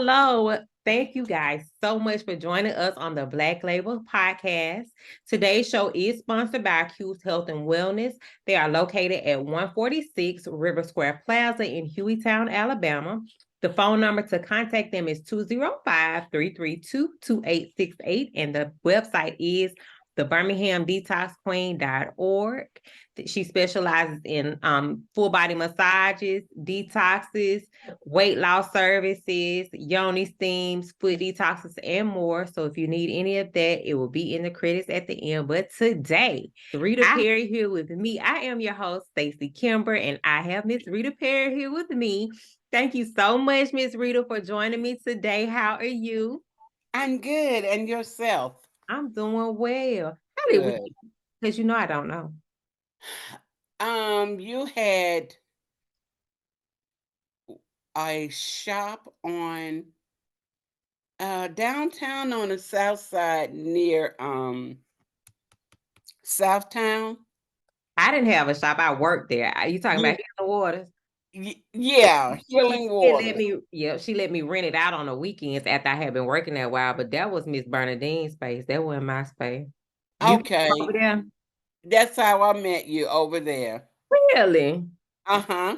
Hello. Thank you guys so much for joining us on the Black Label Podcast. Today's show is sponsored by Q's Health and Wellness. They are located at 146 River Square Plaza in Hueytown, Alabama. The phone number to contact them is 205-332-2868, and the website is the birminghamdetoxqueen.org. She specializes in full body massages, detoxes, weight loss services, yoni steams, foot detoxes, and more. So if you need any of that, it will be in the credits at the end. But today, Rita Perry here with me. I am your host, Stacey Kimber, and I have Miss Rita Perry here with me. Thank you so much, Miss Rita, for joining me today. How are you? I'm good. And yourself? I'm doing well. How did we? Good. Because I don't know. You had a shop on downtown on the south side near Southtown. I didn't have a shop. I worked there. You talking You, about Healing Waters? yeah, She Healing let Waters. me, yeah, she let me rent it out on the weekends after I had been working that while. But that was Miss Bernadine's space. That wasn't my space. You over Okay, there? that's how I met you over there. Really? Uh-huh.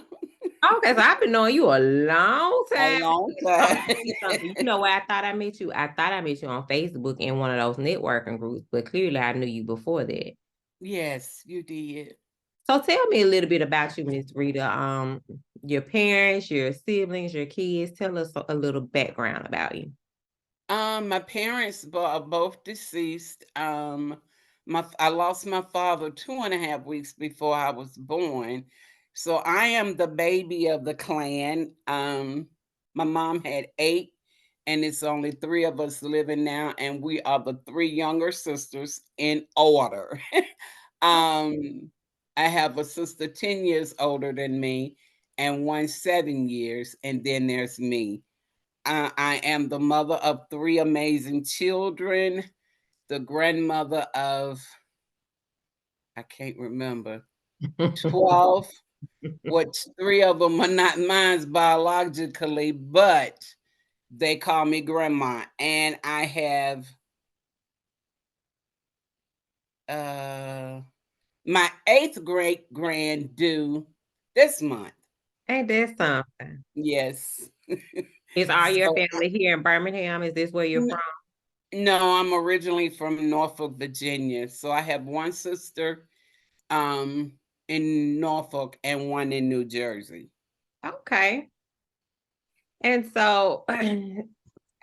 Okay, so I've been knowing you a long A time. long I'm time. gonna tell you something. You know where I thought I met you? I thought I met you on Facebook in one of those networking groups, but clearly I knew you before that. Yes, you did. So tell me a little bit about you, Miss Rita. Your parents, your siblings, your kids. Tell us a little background about you. My parents are both deceased. I lost my father 2.5 weeks before I was born, so I am the baby of the clan. My mom had eight, and it's only three of us living now, and we are the three younger sisters in order. um, I have a sister 10 years older than me, and one 7 years, and then there's me. I am the mother of three amazing children, the grandmother of, I can't remember, 12, which three of them are not mine biologically, but they call me grandma. And I have uh, my eighth great grand due this month. Ain't that something? Yes. Is all your So, family here in Birmingham? Is this where you're n- from? no, I'm originally from Norfolk, Virginia. So I have one sister um, in Norfolk and one in New Jersey. Okay. And so,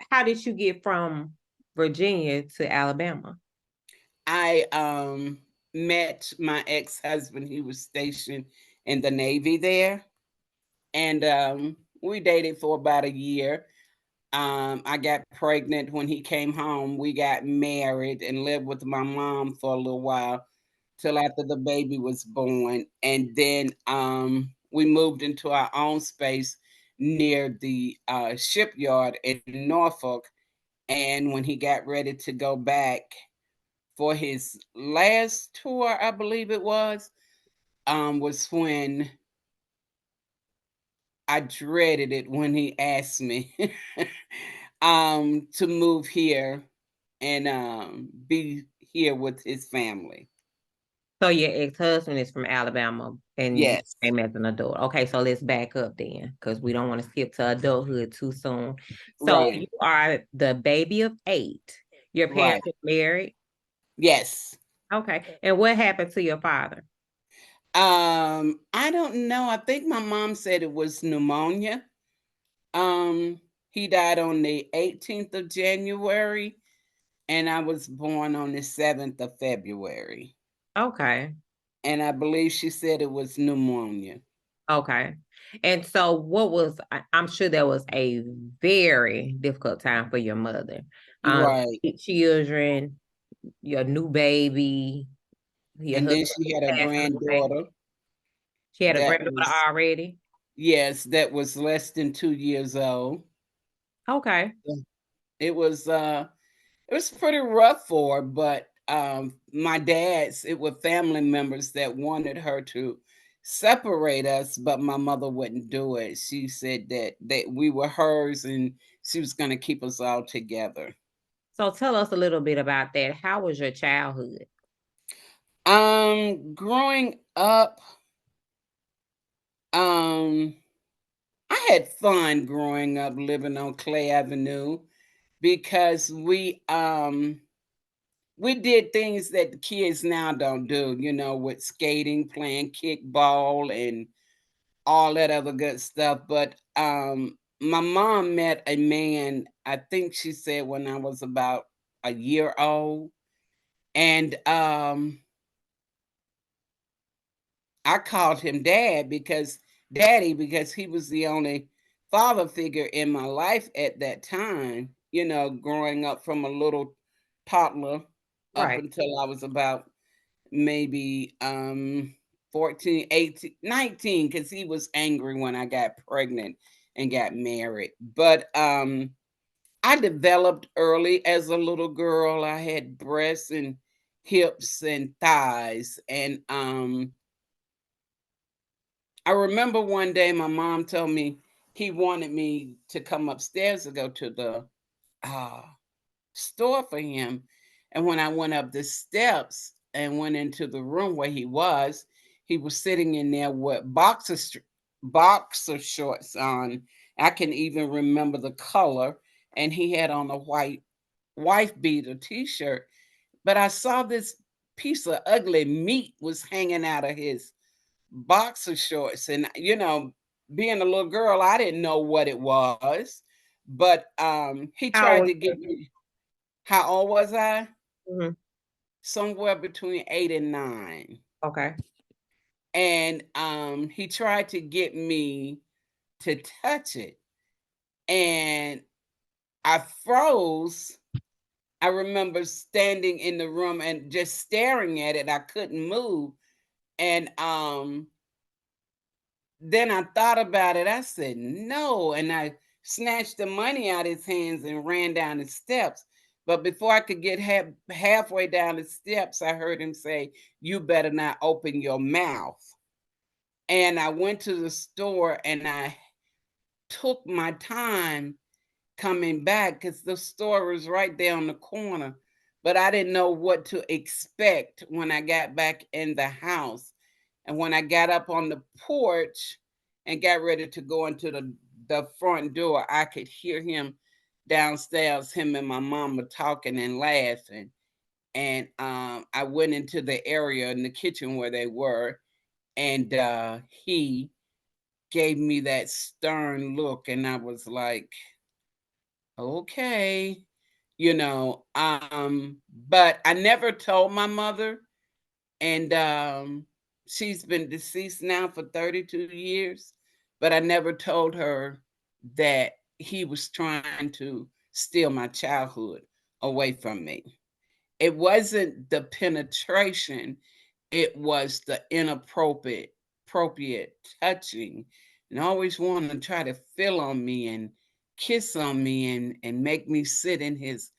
how did you get from Virginia to Alabama? I met my ex-husband. He was stationed in the Navy there, and we dated for about a year. I got pregnant when he came home. We got married and lived with my mom for a little while till after the baby was born, and then we moved into our own space near the shipyard in Norfolk. And when he got ready to go back for his last tour, I believe it was when I dreaded it when he asked me to move here and be here with his family. So your ex-husband is from Alabama and you Yes, came as an adult. Okay, so let's back up then because we don't want to skip to adulthood too soon. So you right, are the baby of eight. Your right. parents are married. Yes. Okay. And what happened to your father? I don't know. I think my mom said it was pneumonia. He died on the 18th of January, and I was born on the 7th of February. Okay. And I believe she said it was pneumonia. Okay. And so I'm sure that was a very difficult time for your mother. Right. Children, your new baby, your And then husband she had a passing away. granddaughter She had a that granddaughter was, already. yes, that was less than 2 years old. Okay. Yeah. It was pretty rough for her, but my dad's, it were family members that wanted her to separate us, but my mother wouldn't do it. She said that we were hers and she was going to keep us all together. So tell us a little bit about that. How was your childhood? Growing up, um, I had fun growing up living on Clay Avenue because we did things that the kids now don't do, with skating, playing kickball and all that other good stuff. But my mom met a man, I think she said when I was about a year old. And I called him daddy because he was the only father figure in my life at that time, growing up from a little toddler up Right. until I was about maybe 14, 18, 19, because he was angry when I got pregnant and got married. But I developed early as a little girl. I had breasts and hips and thighs. And I remember one day my mom told me he wanted me to come upstairs to go to the uh, store for him. And when I went up the steps and went into the room where he was sitting in there with boxer shorts on. I can even remember the color, and he had on a white wife beater t-shirt. But I saw this piece of ugly meat was hanging out of his boxer shorts, and being a little girl, I didn't know what it was. But he How tried old to were get you? me. How old was I? Mhm. Somewhere between 8 and 9. Okay. And he tried to get me to touch it, and I froze. I remember standing in the room and just staring at it. I couldn't move. And then I thought about it. I said, no. And I snatched the money out of his hands and ran down the steps. But before I could get halfway down the steps, I heard him say, "You better not open your mouth." And I went to the store and I took my time coming back because the store was right there on the corner. But I didn't know what to expect when I got back in the house. And when I got up on the porch and got ready to go into the front door, I could hear him downstairs, him and my mama talking and laughing. And I went into the area in the kitchen where they were, and he gave me that stern look, and I was like, okay, but I never told my mother, and she's been deceased now for 32 years, but I never told her that he was trying to steal my childhood away from me. It wasn't the penetration, it was the inappropriate touching, and always wanting to try to feel on me and kiss on me and make me sit in his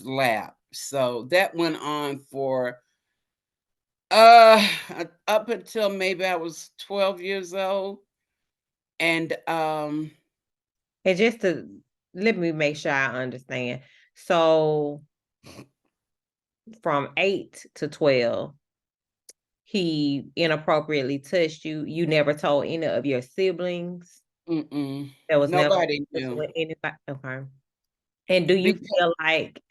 lap. So that went on for uh up until maybe I was 12 years old. And And just to let me make sure I understand. So from 8 to 12, he inappropriately touched you. You never told any of your siblings. mm-mm, There was never nobody discussion knew with anybody. Okay. And do you because feel like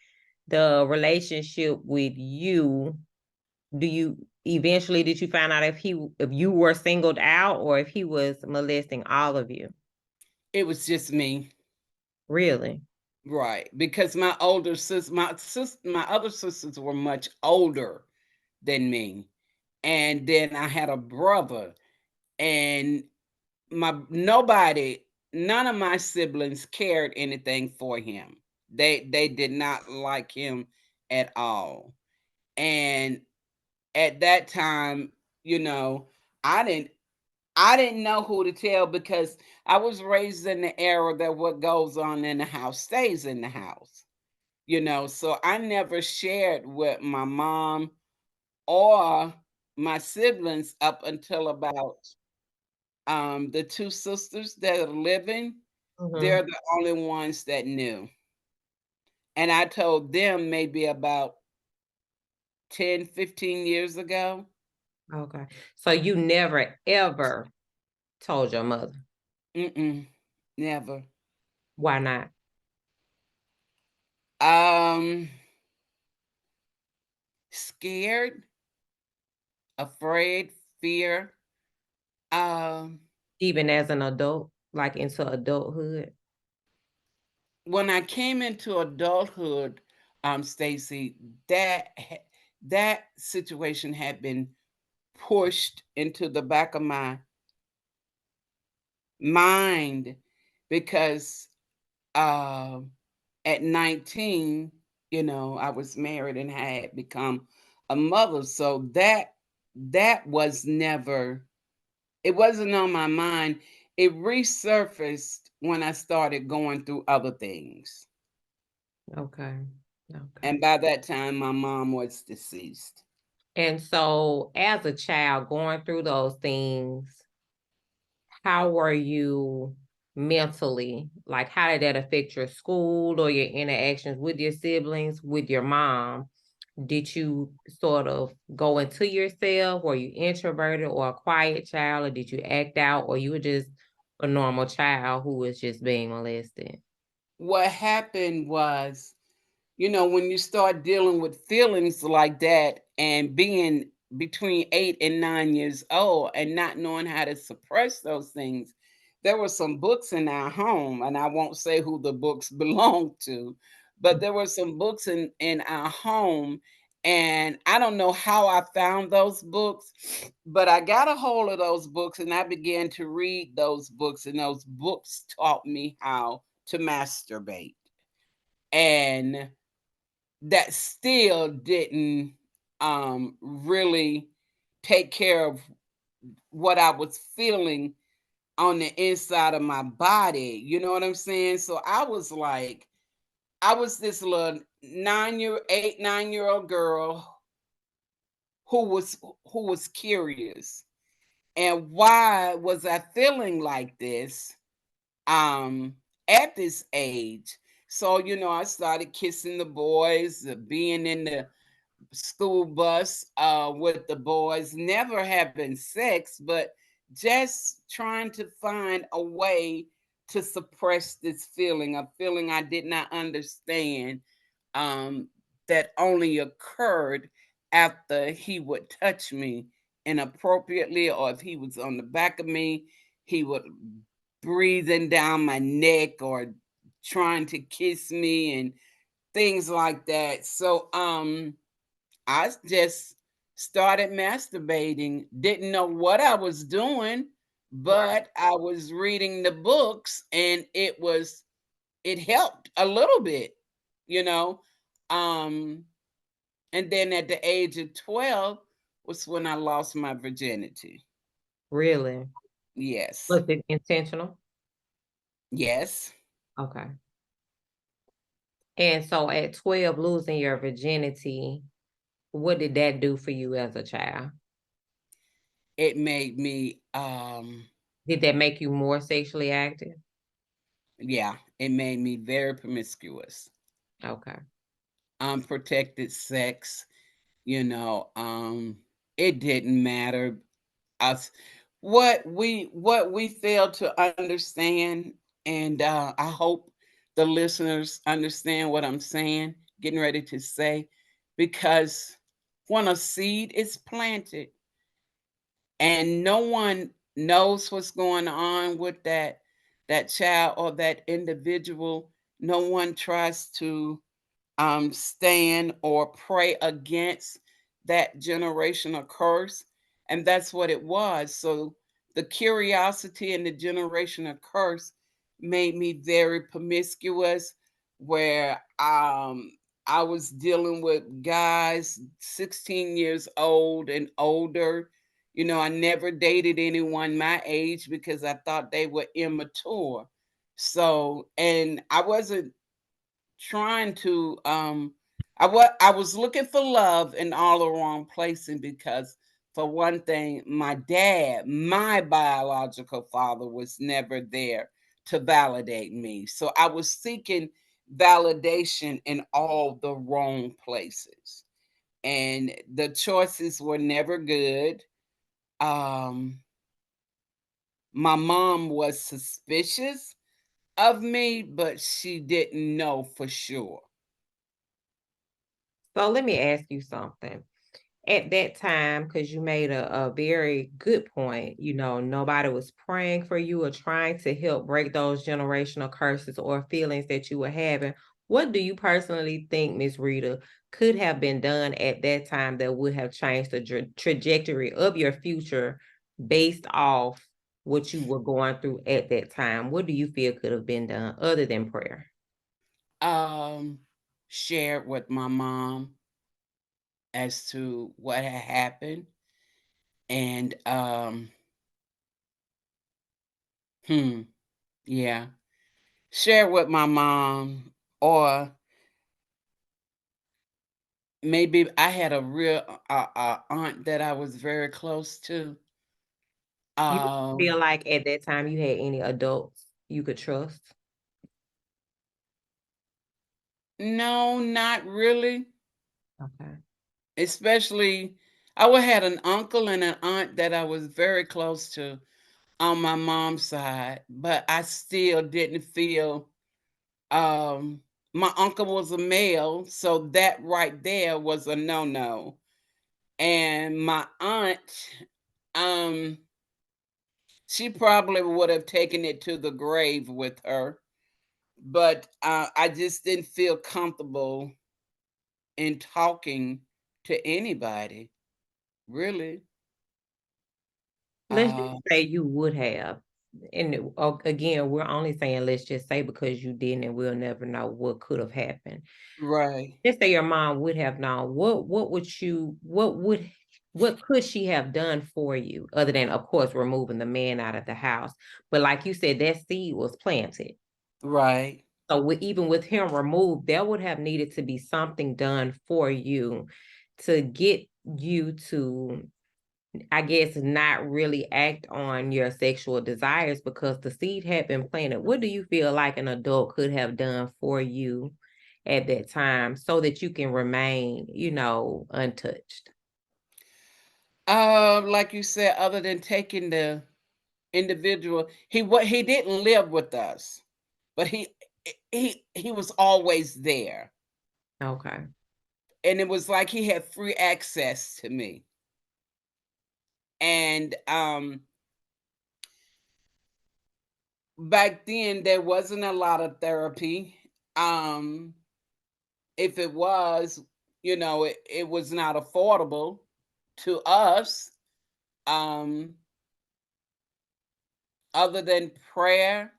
the relationship with you, do you eventually did you find out if you were singled out or if he was molesting all of you? it was just me. Really? Right, because my other sisters were much older than me, and then I had a brother, and my nobody, none of my siblings cared anything for him. They did not like him at all, and at that time, you know, I didn't I didn't know who to tell because I was raised in the era that what goes on in the house stays in the house. So I never shared with my mom or my siblings up until about the two sisters that are living. They're Mhm. the only ones that knew. And I told them maybe about 10, 15 years ago. Okay. So you never ever told your mother. Mm-mm, never. Why not? Um, Scared, afraid, fear. Um, Even as an adult, like into adulthood? when I came into adulthood, Stacy, that situation had been pushed into the back of my mind because um at 19, I was married and had become a mother. So that was never, it wasn't on my mind. It resurfaced when I started going through other things. Okay. Okay. And by that time my mom was deceased. And so as a child going through those things, how were you mentally? Like, how did that affect your school or your interactions with your siblings, with your mom? Did you sort of go into yourself? Were you introverted or a quiet child, or did you act out, or you were just a normal child who was just being molested? What happened was, when you start dealing with feelings like that and being between 8 and 9 years old and not knowing how to suppress those things, there were some books in our home, and I won't say who the books belonged to, but there were some books in our home. And I don't know how I found those books, but I got a hold of those books and I began to read those books, and those books taught me how to masturbate. And that still didn't really take care of what I was feeling on the inside of my body. You know what I'm saying? So I was this little 9 year old girl who was who was curious. And why was I feeling like this um at this age? So, I started kissing the boys, being in the school bus with the boys, never having sex, but just trying to find a way to suppress this feeling, a feeling I did not understand, um, that only occurred after he would touch me inappropriately, or if he was on the back of me, he would breathing down my neck or trying to kiss me and things like that. So I just started masturbating, didn't know what I was doing, Right. but I was reading the books and it helped a little bit, you know. Um and then at the age of 12 was when I lost my virginity. Really? Yes. Was it intentional? Yes. Okay. And so at 12, losing your virginity, what did that do for you as a child? It made me Did that make you more sexually active? yeah, it made me very promiscuous. Okay. Unprotected sex, it didn't matter us what we failed to understand. And I hope the listeners understand what I'm saying, getting ready to say, because when a seed is planted and no one knows what's going on with that child or that individual, no one tries to stand or pray against that generational curse. And that's what it was. So the curiosity and the generational curse made me very promiscuous, where I was dealing with guys 16 years old and older. I never dated anyone my age because I thought they were immature. So, and I wasn't trying to I was looking for love in all the wrong places, because for one thing, my dad, my biological father, was never there to validate me. So I was seeking validation in all the wrong places. And the choices were never good. Um, my mom was suspicious of me, but she didn't know for sure. So let me ask you something. At that time, because you made a very good point, nobody was praying for you or trying to help break those generational curses or feelings that you were having. What do you personally think, Miss Rita, could have been done at that time that would have changed the trajectory of your future based off what you were going through at that time? What do you feel could have been done other than prayer? Um, Shared with my mom as to what had happened. And hmm, yeah, share with my mom, or maybe I had a real aunt that I was very close to. You feel Um, like at that time you had any adults you could trust? no, not really. Okay. Especially, I would had an uncle and an aunt that I was very close to on my mom's side, but I still didn't feel. Um, my uncle was a male, so that right there was a no no. And my aunt, um, she probably would have taken it to the grave with her, but I just didn't feel comfortable in talking to anybody, really. Let's just Uh, say you would have. And again, we're only saying let's just say because you didn't, and we'll never know what could have happened. right, Let's say your mom would have known. What could she have done for you other than, of course, removing the man out of the house? But like you said, that seed was planted. right. So even with him removed, there would have needed to be something done for you to get you to, I guess, not really act on your sexual desires because the seed had been planted. What do you feel like an adult could have done for you at that time so that you can remain, untouched? Like you said, other than taking the individual, he didn't live with us, but he was always there, Okay. and it was like he had free access to me. And back then there wasn't a lot of therapy. Um, if it was, it was not affordable to us. Um, Other than prayer,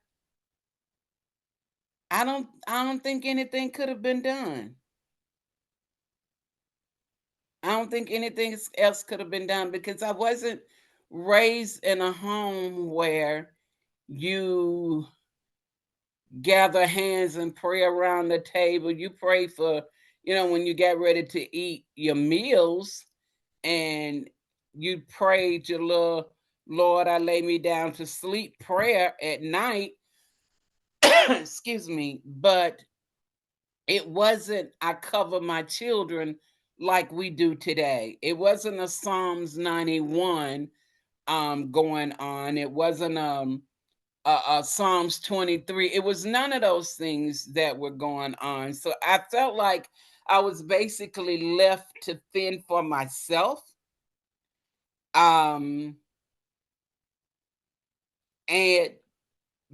I don't think anything could have been done. I don't think anything else could have been done because I wasn't raised in a home where you gather hands and pray around the table. You pray for, when you get ready to eat your meals, and you prayed your little Lord, I lay me down to sleep prayer at night. Excuse me. But it wasn't, I cover my children like we do today. It wasn't a Psalms 91 going on. It wasn't Psalms 23. It was none of those things that were going on. So I felt like I was basically left to fend for myself. Um and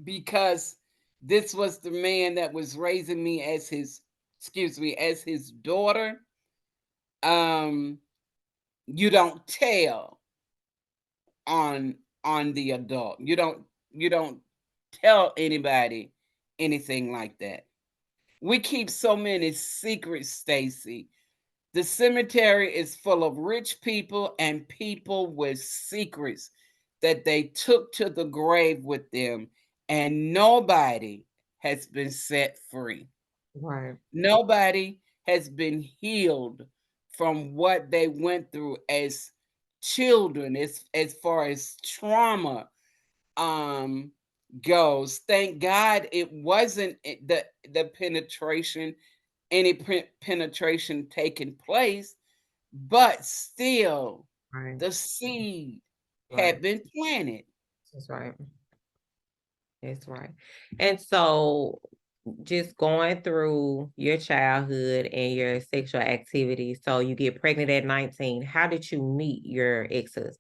because this was the man that was raising me as his, excuse me, as his daughter, um you don't tell on the adult. You don't tell anybody anything like that. We keep so many secrets, Stacy. The cemetery is full of rich people and people with secrets that they took to the grave with them, and nobody has been set free. Right. Nobody has been healed from what they went through as children, as far as trauma, um, goes, thank God it wasn't the penetration, any penetration taking place, but still Right. the seed Right. had been planted. That's right. That's right. And so just going through your childhood and your sexual activity. So you get pregnant at 19. How did you meet your ex-husband?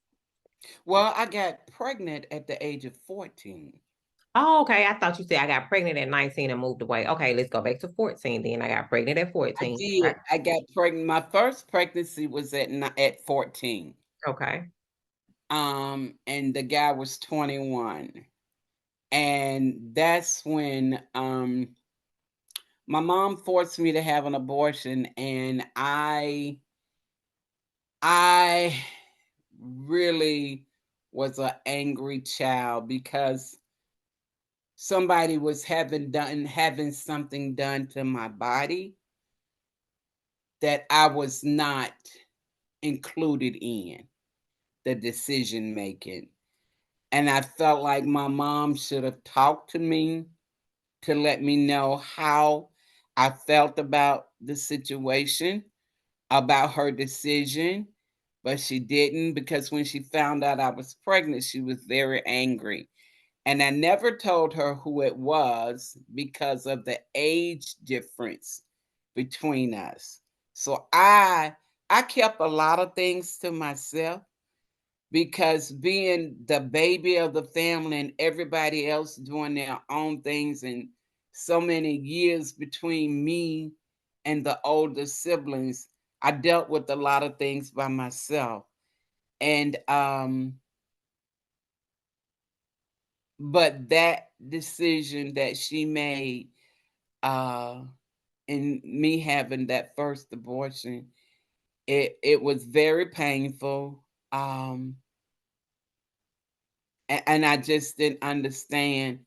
Well, I got pregnant at the age of 14. Oh, okay. I thought you said I got pregnant at 19 and moved away. Okay, let's go back to 14 then. I got pregnant at I 14. did. Right. I got pregnant. My first pregnancy was at 14. Okay. And the guy was 21. And that's when my mom forced me to have an abortion, and I really was an angry child because somebody was having something done to my body that I was not included in the decision making. And I felt like my mom should have talked to me to let me know how I felt about the situation, about her decision, but she didn't, because when she found out I was pregnant, she was very angry. And I never told her who it was because of the age difference between us. So I kept a lot of things to myself, because being the baby of the family and everybody else doing their own things, and so many years between me and the older siblings, I dealt with a lot of things by myself. And but that decision that she made, uh in me having that first abortion, it was very painful. And I just didn't understand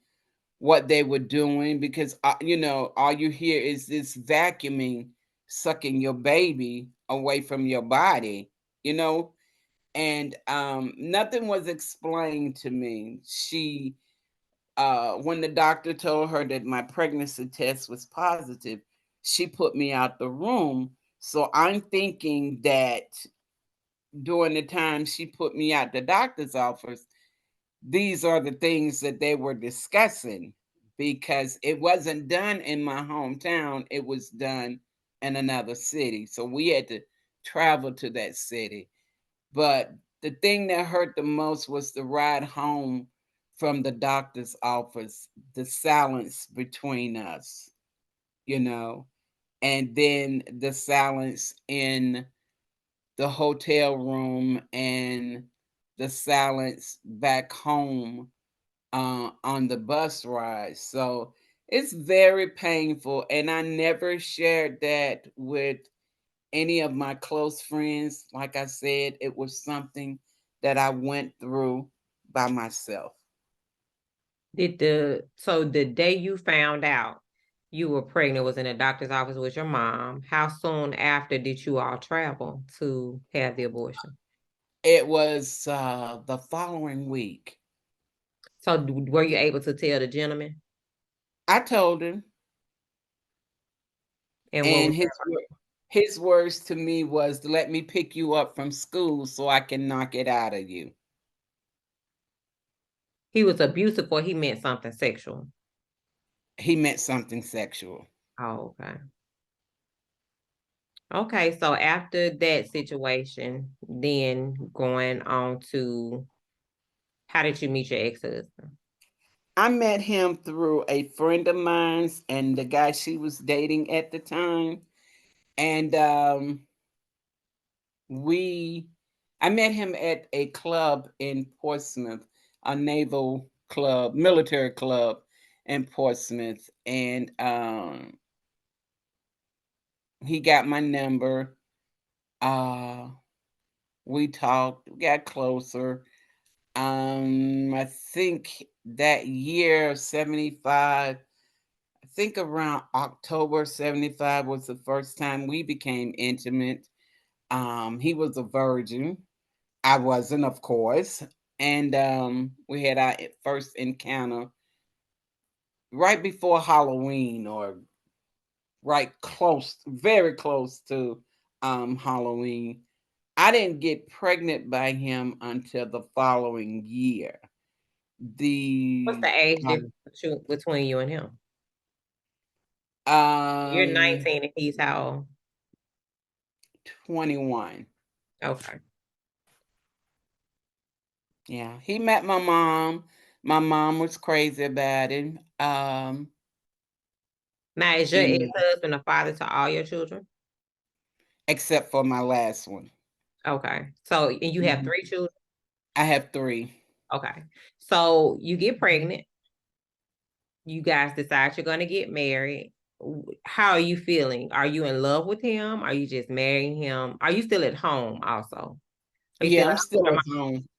what they were doing, because all you hear is this vacuuming, sucking your baby away from your body, you know and nothing was explained to me. She When the doctor told her that my pregnancy test was positive, she put me out the room. So I'm thinking that during the time she put me out the doctor's office, these are the things that they were discussing, because it wasn't done in my hometown, it was done in another city. So we had to travel to that city. But the thing that hurt the most was the ride home from the doctor's office, the silence between us, you know, and then the silence in the hotel room, and the silence back home on the bus ride. So it's very painful. And I never shared that with any of my close friends. Like I said, it was something that I went through by myself. So the day you found out you were pregnant was in the doctor's office with your mom. How soon after did you all travel to have the abortion? It was the following week. So were you able to tell the gentleman? I told him, And what and was his words to me was, "Let me pick you up from school so I can knock it out of you." he was abusive or he meant something sexual? He meant something sexual. Oh, okay. Okay, so after that situation, then going on to how did you meet your ex-husband? I met him through a friend of mine's and the guy she was dating at the time. And we I met him at a club in Portsmouth, a naval club, military club in Portsmouth. And he got my number. Uh we talked, we got closer. I think that year 75, I think around October 75 was the first time we became intimate. He was a virgin. I wasn't, of course. And we had our first encounter right before Halloween, or right close, very close to Halloween. I didn't get pregnant by him until the following year. What's The the age um, difference between you and him? You're um 19 and he's how old? 21. Okay. Yeah, he met my mom. My mom was crazy about him. Now, is your You know, ex-husband a father to all your children? except for my last one. Okay. So, and you have Mhm. 3 children? I have 3. Okay. So you get pregnant. You guys decide you're going to get married. How are you feeling? Are you in love with him? Are you just marrying him? Are you still at home also? Are you still Yeah, at I'm home with still your at mom? home.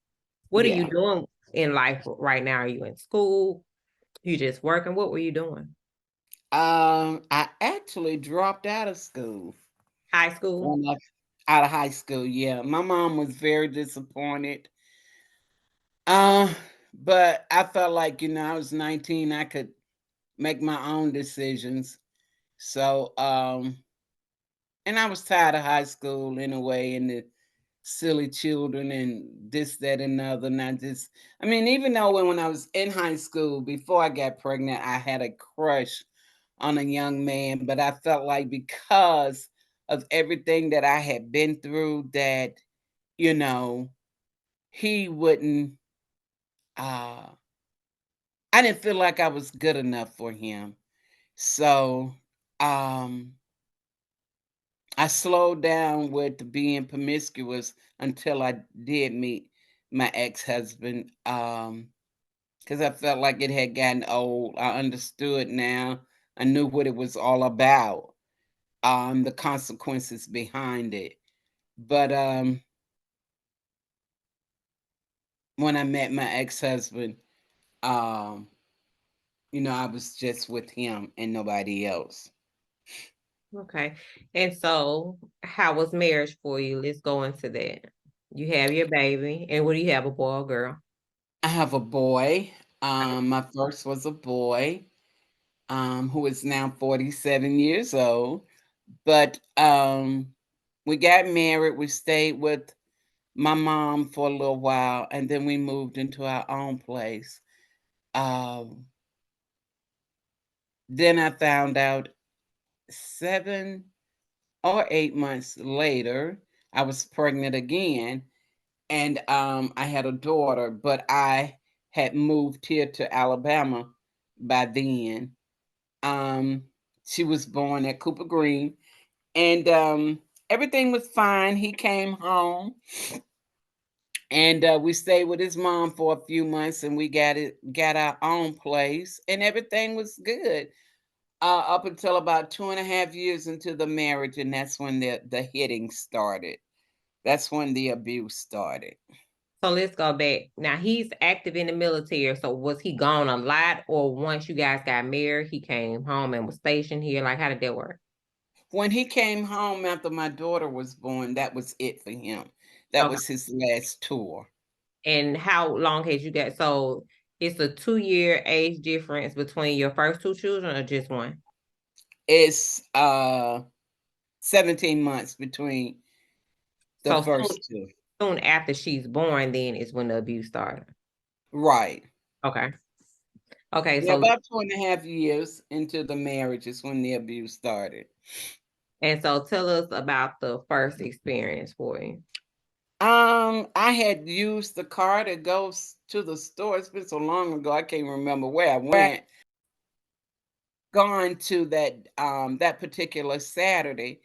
What are you Yeah. doing in life right now? Are you in school? You just working? What were you doing? I actually dropped out of school High school? when I out of high school. Yeah, my mom was very disappointed. Uh, but I felt like, I was 19, I could make my own decisions. So, and I was tired of high school anyway, and the silly children and this, that, and the other. And I mean, even though when I was in high school, before I got pregnant, I had a crush on a young man, but I felt like because of everything that I had been through, that, you know, he wouldn't, uh, I didn't feel like I was good enough for him. So, um, I slowed down with being promiscuous until I did meet my ex-husband, because I felt like it had gotten old. I understood now. I knew what it was all about, the consequences behind it. But, when I met my ex-husband, um, I was just with him and nobody else. Okay. And so, how was marriage for you? Let's go into that. You have your baby, and what do you have, a boy or girl? I have a boy. Okay. My first was a boy, who is now 47 years old. But we got married. We stayed with my mom for a little while, and then we moved into our own place. Um, then I found out 7 or 8 months later, I was pregnant again, and I had a daughter, but I had moved here to Alabama by then. Um, she was born at Cooper Green, and everything was fine. He came home, and we stayed with his mom for a few months, and we got our own place, and everything was good up until about 2.5 years into the marriage, and that's when the hitting started. That's when the abuse started. So let's go back. Now he's active in the military. So was he gone a lot, or once you guys got married, he came home and was stationed here? Like, how did that work? When he came home after my daughter was born, that was it for him. That Okay. was his last tour. And how long had you got? So it's a 2-year age difference between your first 2 children, or just one? It's 17 months between the So first two. soon after she's born, then is when the abuse started. Right. Okay. Okay. Yeah, So, about 2.5 years into the marriage is when the abuse started. and so tell us about the first experience for you. I had used the car to go to the store. It's been so long ago, I can't remember where I went. Gone to that particular Saturday,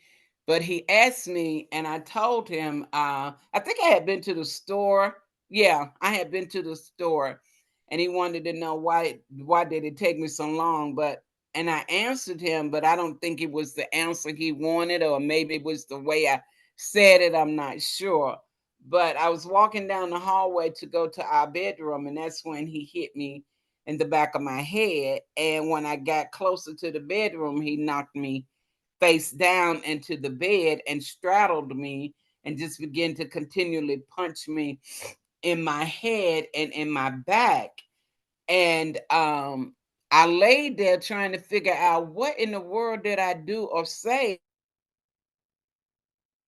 but he asked me, and I told him, I think I had been to the store. Yeah, I had been to the store, and he wanted to know why did it take me so long. But and I answered him, but I don't think it was the answer he wanted, or maybe it was the way I said it. I'm not sure. But I was walking down the hallway to go to our bedroom, and that's when he hit me in the back of my head. And when I got closer to the bedroom, he knocked me face down into the bed and straddled me and just began to continually punch me in my head and in my back. And I laid there trying to figure out what in the world did I do or say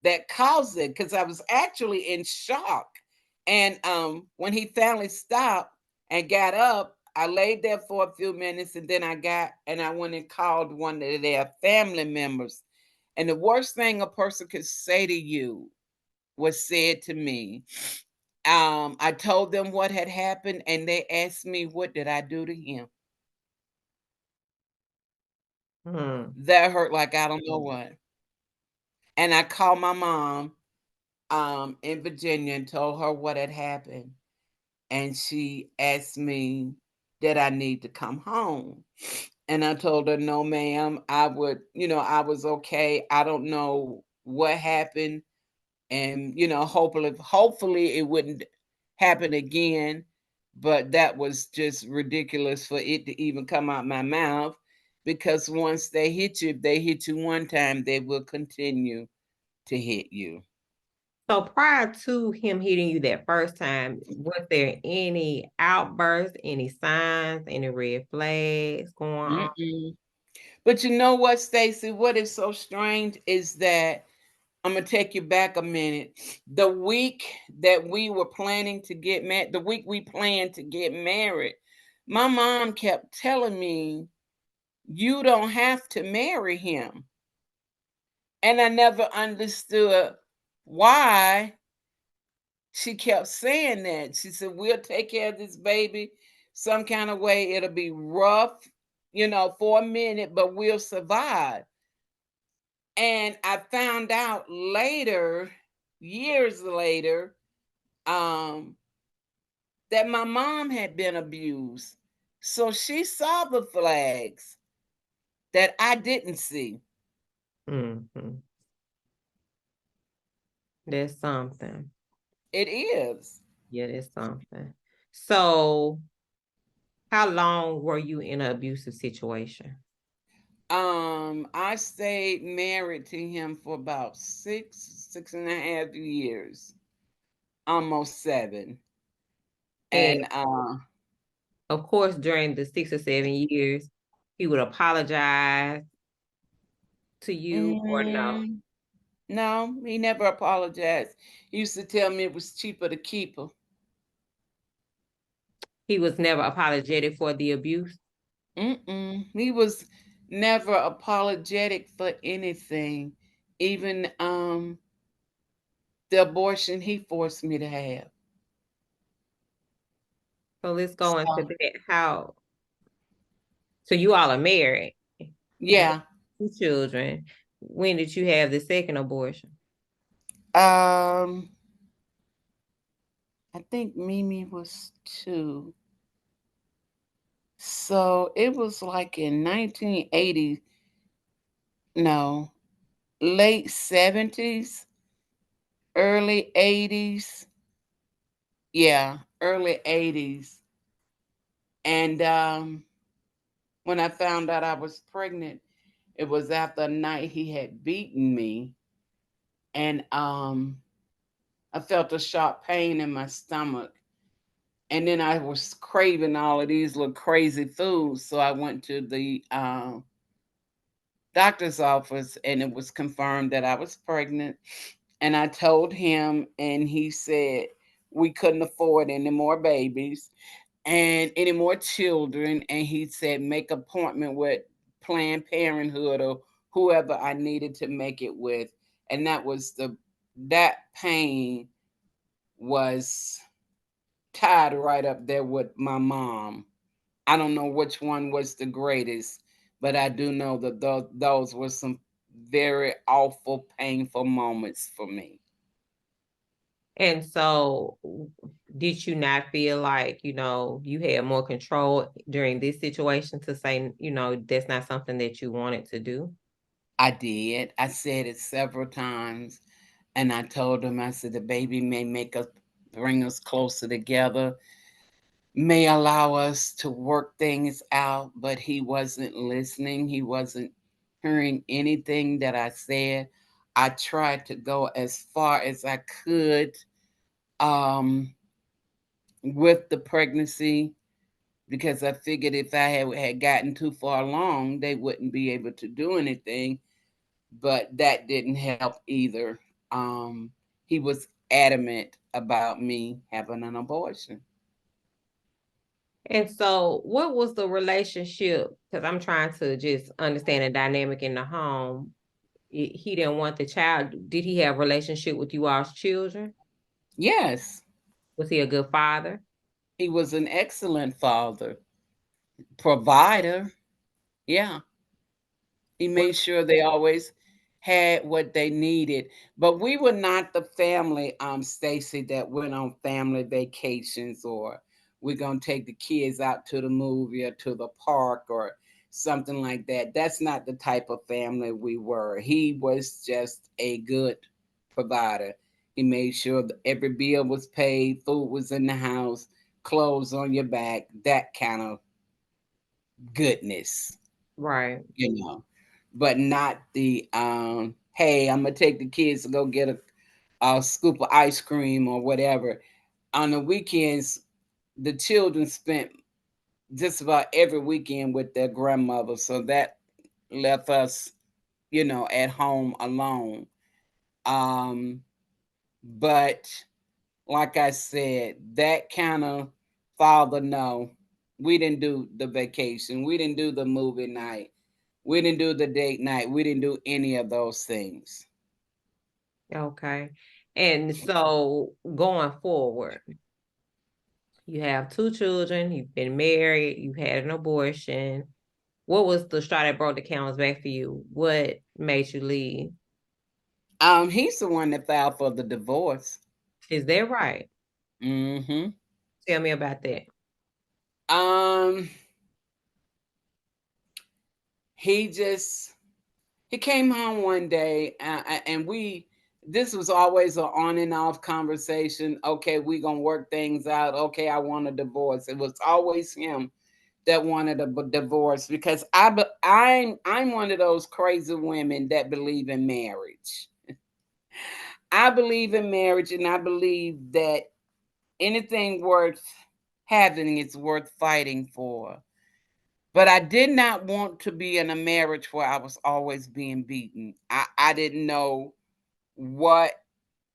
that caused it, because I was actually in shock. And when he finally stopped and got up, I laid there for a few minutes, and then I went and called one of their family members. And the worst thing a person could say to you was said to me. I told them what had happened, and they asked me, what did I do to him? Hmm. That hurt like I don't know what. And I called my mom in Virginia and told her what had happened. And she asked me, did I need to come home? And I told her, no, ma'am, I was okay. I don't know what happened. And, hopefully it wouldn't happen again. But that was just ridiculous for it to even come out my mouth, because once they hit you, if they hit you one time, they will continue to hit you. So prior to him hitting you that first time, was there any outbursts, any signs, any red flags going on? Mm-mm. But you know what, Stacy? What is so strange is that I'm gonna take you back a minute. The week that we were planning to get married, the week we planned to get married, my mom kept telling me, "You don't have to marry him," and I never understood why she kept saying that. She said, "We'll take care of this baby some kind of way. It'll be rough, for a minute, but we'll survive." And I found out later, years later, um, that my mom had been abused. So she saw the flags that I didn't see. Mhm. That's something. It is. Yeah, that's something. So, how long were you in an abusive situation? I stayed married to him for about 6.5 years, almost 7. And And of course, during the 6 or 7 years, he would apologize to you or no? mm, no, he never apologized. He used to tell me it was cheaper to keep her. He was never apologetic for the abuse. Mm-mm. He was never apologetic for anything, even the abortion he forced me to have. So let's go into So, that. So you all are married. You yeah. have 2 children. When did you have the second abortion? Um, I think Mimi was 2. So it was like in 1980, no, late 70s, early 80s. Yeah, early 80s. And when I found out I was pregnant, it was after a night he had beaten me, and I felt a sharp pain in my stomach. And then I was craving all of these little crazy foods, so I went to the doctor's office, and it was confirmed that I was pregnant. And I told him, and he said we couldn't afford any more babies and any more children. And he said make appointment with Planned Parenthood or whoever I needed to make it with. And that pain was tied right up there with my mom. I don't know which one was the greatest, but I do know that those were some very awful, painful moments for me. And so, did you not feel like, you had more control during this situation to say, that's not something that you wanted to do? I did. I said it several times. And I told him, I said, the baby may bring us closer together, may allow us to work things out, but he wasn't listening. He wasn't hearing anything that I said. I tried to go as far as I could um, with the pregnancy, because I figured if I had gotten too far along, they wouldn't be able to do anything. But that didn't help either. Um, he was adamant about me having an abortion. And so, what was the relationship? Because I'm trying to just understand the dynamic in the home. He didn't want the child. Did he have a relationship with you all's children? Yes, Was he a good father? he was an excellent father, provider. Yeah, he What? made sure they always had what they needed. But we were not the family, Stacy, that went on family vacations, or we're gonna take the kids out to the movie or to the park or something like that. That's not the type of family we were. He was just a good provider. He made sure that every bill was paid, food was in the house, clothes on your back, that kind of goodness, Right. you know, but not the hey, I'm gonna take the kids to go get a scoop of ice cream or whatever. On the weekends, the children spent just about every weekend with their grandmother, so that left us, at home alone. Um, but like I said, that kind of father, no, we didn't do the vacation, we didn't do the movie night, we didn't do the date night. We didn't do any of those things. Okay. And so, going forward, you have two children. You've been married. You had an abortion. What was the straw that broke the camel's back for you? What made you leave? He's the one that filed for the divorce. Is that right? Mm-hmm. Tell me about that. Um, he just he came home one day, and we. This was always an on and off conversation. Okay, we gonna work things out. Okay, I want a divorce. It was always him that wanted a divorce because I'm one of those crazy women that believe in marriage. I believe in marriage, and I believe that anything worth having is worth fighting for. But I did not want to be in a marriage where I was always being beaten. I didn't know what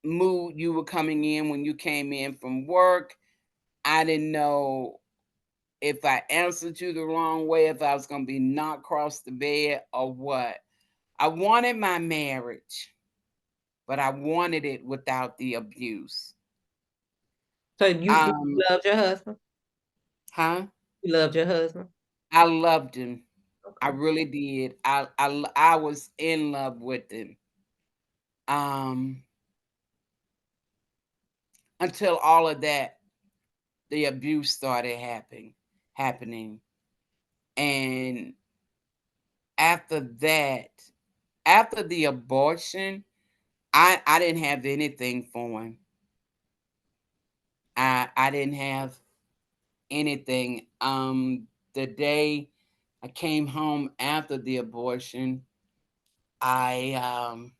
mood you were coming in when you came in from work. I didn't know if I answered you the wrong way, if I was going to be knocked across the bed or what. I wanted my marriage, but I wanted it without the abuse. So you Um, loved your husband? huh? You loved your husband? I loved him. I Okay. really did. I was in love with him. Um, until all of that, the abuse started happening. And after that, after the abortion, I didn't have anything for him. I didn't have anything. The day I came home after the abortion, I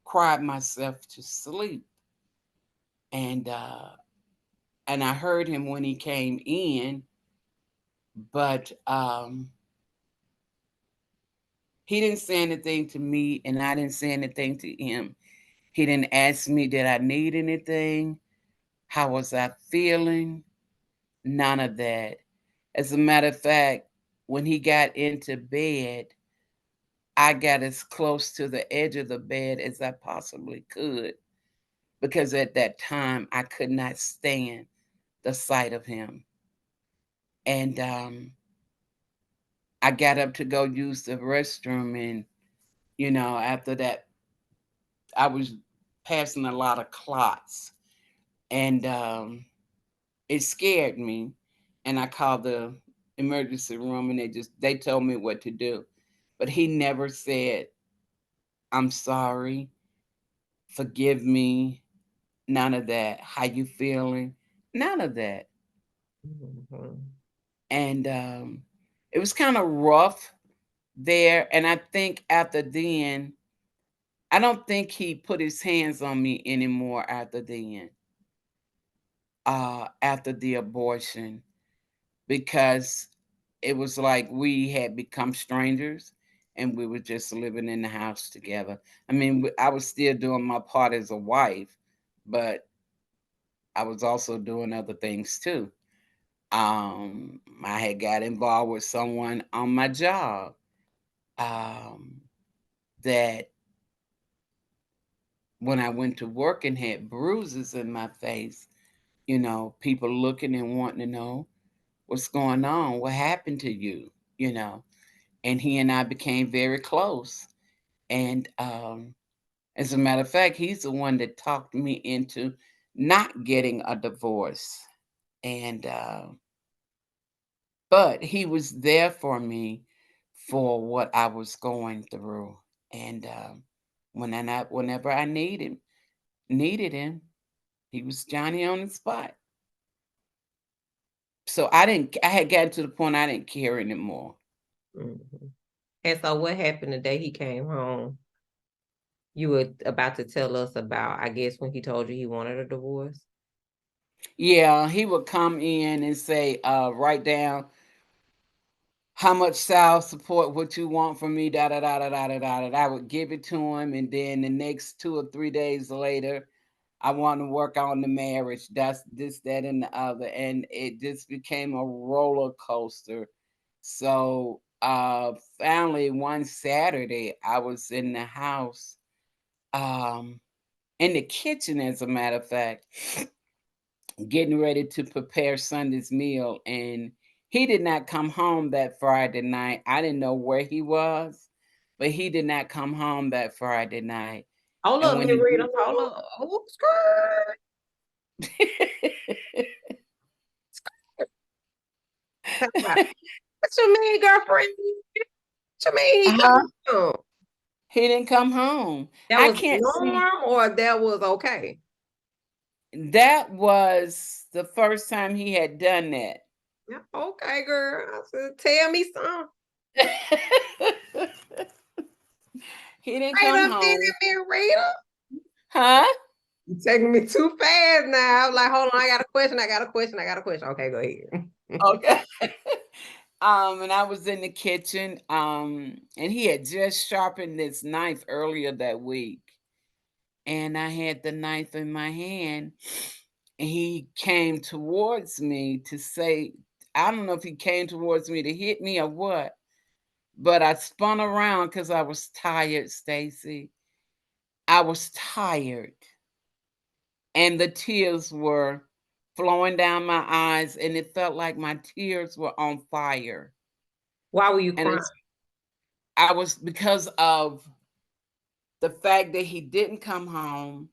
cried myself to sleep, and I heard him when he came in, but he didn't say anything to me, and I didn't say anything to him. He didn't ask me, did I need anything? How was I feeling? None of that. As a matter of fact, when he got into bed, I got as close to the edge of the bed as I possibly could because at that time I could not stand the sight of him. And I got up to go use the restroom, and after that, I was passing a lot of clots, and it scared me. And I called the emergency room, and they told me what to do, but he never said, "I'm sorry, forgive me." None of that. How you feeling? None of that. Mhm. And it was kind of rough there. And I think after then, I don't think he put his hands on me anymore after then, after the abortion, because it was like we had become strangers and we were just living in the house together. I mean, I was still doing my part as a wife, but I was also doing other things too. I had got involved with someone on my job um, that when I went to work and had bruises in my face, people looking and wanting to know what's going on, what happened to you, you know. And he and I became very close. And as a matter of fact, he's the one that talked me into not getting a divorce. And but he was there for me for what I was going through. And whenever I needed him, he was Johnny on the spot. So I had gotten to the point I didn't care anymore. Mhm. And so what happened the day he came home? You were about to tell us about, I guess, when he told you he wanted a divorce. Yeah, he would come in and say, write down how much child support what you want from me, da da da da da da da. I would give it to him, and then the next 2 or 3 days later, I want to work on the marriage. That's this, that, and the other, and it just became a roller coaster. So, finally, one Saturday, I was in the house, um, in the kitchen, as a matter of fact, getting ready to prepare Sunday's meal, and he did not come home that Friday night. I didn't know where he was, but he did not come home that Friday night. Hold And up, when Miss he Rita. Hold up. Oh, skirt. did, Talk about it. What you mean, girlfriend? What you mean he uh-huh, come home? he didn't come home. That I was can't see. norm or that was okay? That was the first time he had done that. Yeah, okay, girl. I said, tell me something. He didn't Wait come a minute, home. Miss Rita. Huh? You taking me too fast now. I'm like, hold on, I got a question. I got a question. I got a question. Okay, go ahead. Okay. And I was in the kitchen, and he had just sharpened this knife earlier that week. And I had the knife in my hand, and he came towards me to say, I don't know if he came towards me to hit me or what, but I spun around because I was tired, Stacy. I was tired, and the tears were flowing down my eyes, and it felt like my tears were on fire. Why were you And crying? I was because of the fact that he didn't come home.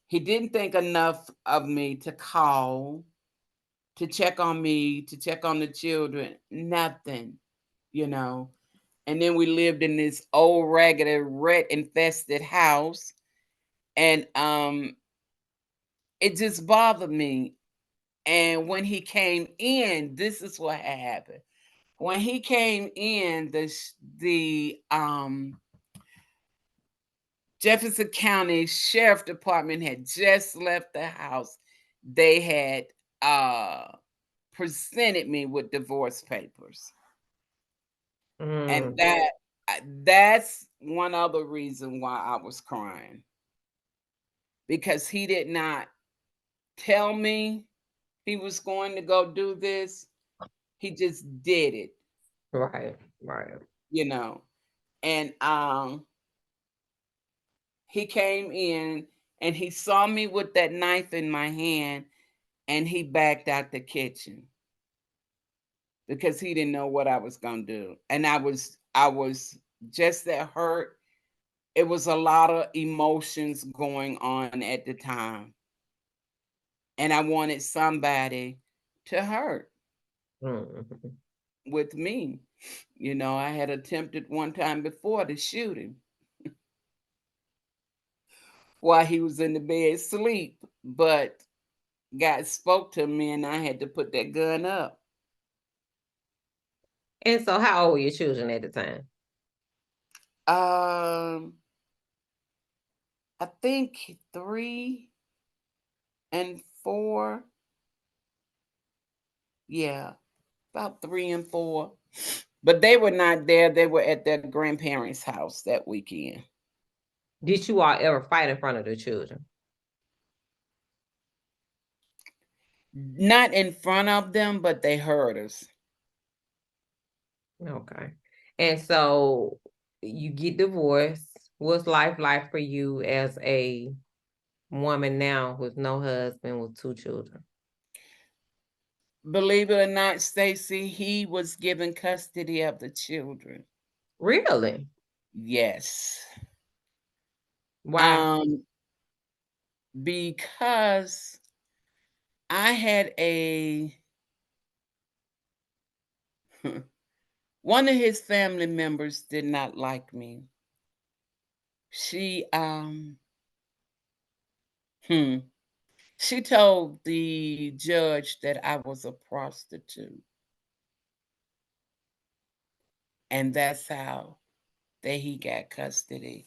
He didn't think enough of me to call, to check on me, to check on the children, nothing, you know. And then we lived in this old raggedy rat infested house, and it just bothered me. And when he came in, this is what happened. When he came in, the Jefferson County Sheriff Department had just left the house. They had presented me with divorce papers. And Mm, that's one other reason why I was crying, because he did not tell me he was going to go do this. He just did it, right, right. you know. And he came in and he saw me with that knife in my hand, and he backed out the kitchen because he didn't know what I was going to do. And I was just that hurt. It was a lot of emotions going on at the time. And I wanted somebody to hurt Mhm. with me. I had attempted one time before to shoot him while he was in the bed asleep, but God spoke to me and I had to put that gun up. And so how old were your children at the time? Um, I think 3 and 4. Yeah, about 3 and 4. But they were not there. They were at their grandparents' house that weekend. Did you all ever fight in front of the children? Not in front of them, but they heard us. Okay. And so you get divorced. What's life like for you as a woman now with no husband with 2 children? Believe it or not, Stacy, he was given custody of the children. Really? Yes. Why? Because I had one of his family members did not like me. She hmm, she told the judge that I was a prostitute, and that's how that he got custody.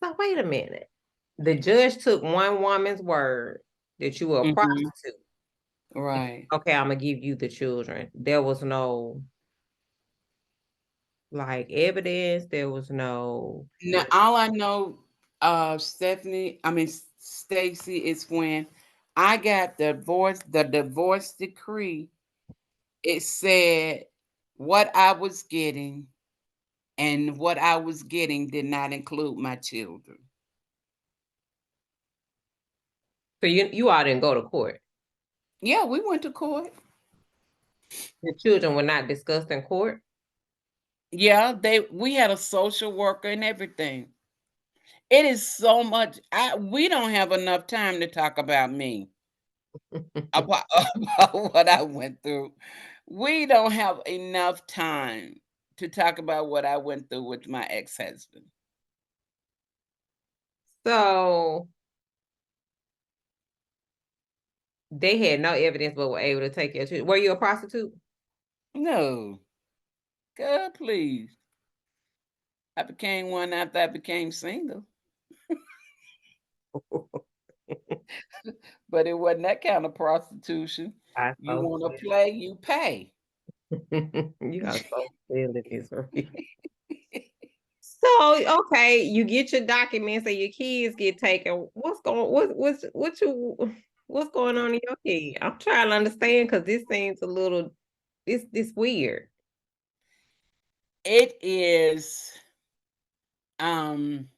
So wait a minute. The judge took one woman's word that you were a Mhm. prostitute. Right. Okay, I'm gonna give you the children. There was no like evidence. There was no. Now, all I know, Stephanie, I mean Stacy, is when I got the divorce decree, it said what I was getting, and what I was getting did not include my children. So you all didn't go to court. Yeah, we went to court. The children were not discussed in court. Yeah, we had a social worker and everything. It is so much. We don't have enough time to talk about me. About, about what I went through. We don't have enough time to talk about what I went through with my ex-husband. So they had no evidence, but were able to take your children. Were you a prostitute? No. God, please. I became one after I became single. But it wasn't that kind of prostitution. I You so want to play, you pay. you are so silly, Miss Rita. So okay, you get your documents and your kids get taken. What's going on in your head? I'm trying to understand because this seems a little this weird. It is um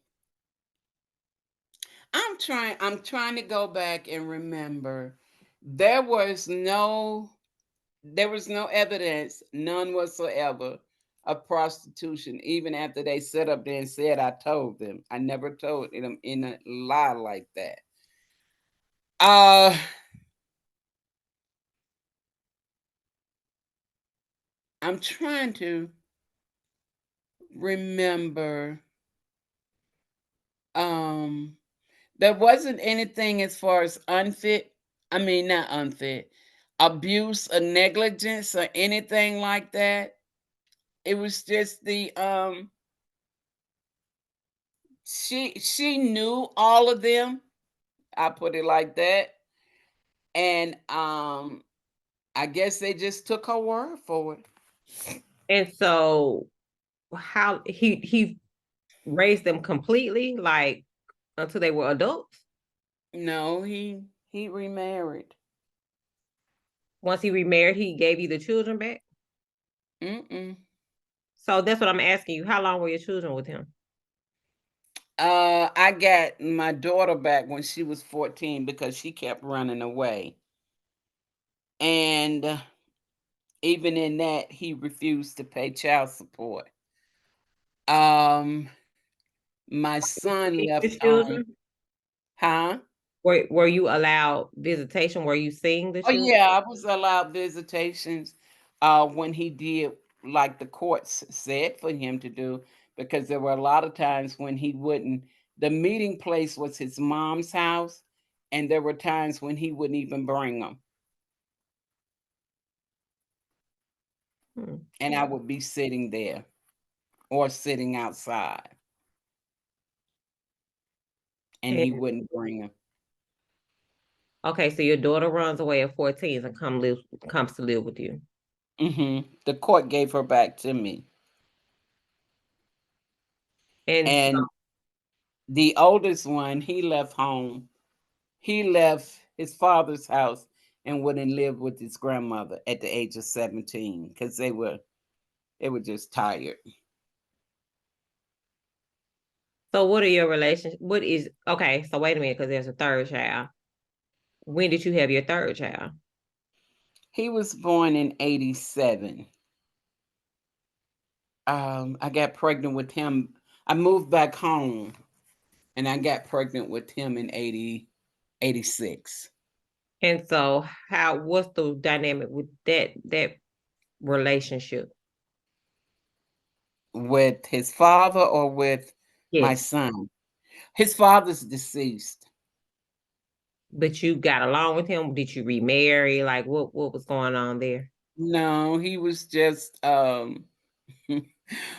I'm trying to go back and remember. There was no there was no evidence, none whatsoever, of prostitution, even after they set up there and said I told them. I never told them in a lie like that. Uh I'm trying to remember. Um there wasn't anything as far as unfit, I mean not unfit, abuse or negligence or anything like that. It was just she knew all of them. I put it like that. And I guess they just took her word for it. And so how he raised them completely, like until they were adults. No, he remarried. Once he remarried, he gave you the children back. Mm-mm. So that's what I'm asking you. How long were your children with him? I got my daughter back when she was 14 because she kept running away. And even in that, he refused to pay child support. Um, my son See the left home. children? Huh? Were you allowed visitation? Were you seeing the Oh children? yeah, I was allowed visitations when he did like the courts said for him to do, because there were a lot of times when he wouldn't. The meeting place was his mom's house, and there were times when he wouldn't even bring them, Hmm. and I would be sitting there or sitting outside, and he And wouldn't bring them. okay, so your daughter runs away at 14 and comes to live with you. The court gave her back to me. And And the oldest one, he left home. He left his father's house and went and lived with his grandmother at the age of 17 because they were just tired. so what are your relations? What is okay? So wait a minute, because there's a third child. When did you have your third child? He was born in 87. I got pregnant with him. I moved back home and I got pregnant with him in 86. And so what's the dynamic with that relationship? With his father or with my Yes. son? His father's deceased. But you got along with him? Did you remarry? Like what was going on there? No, he was just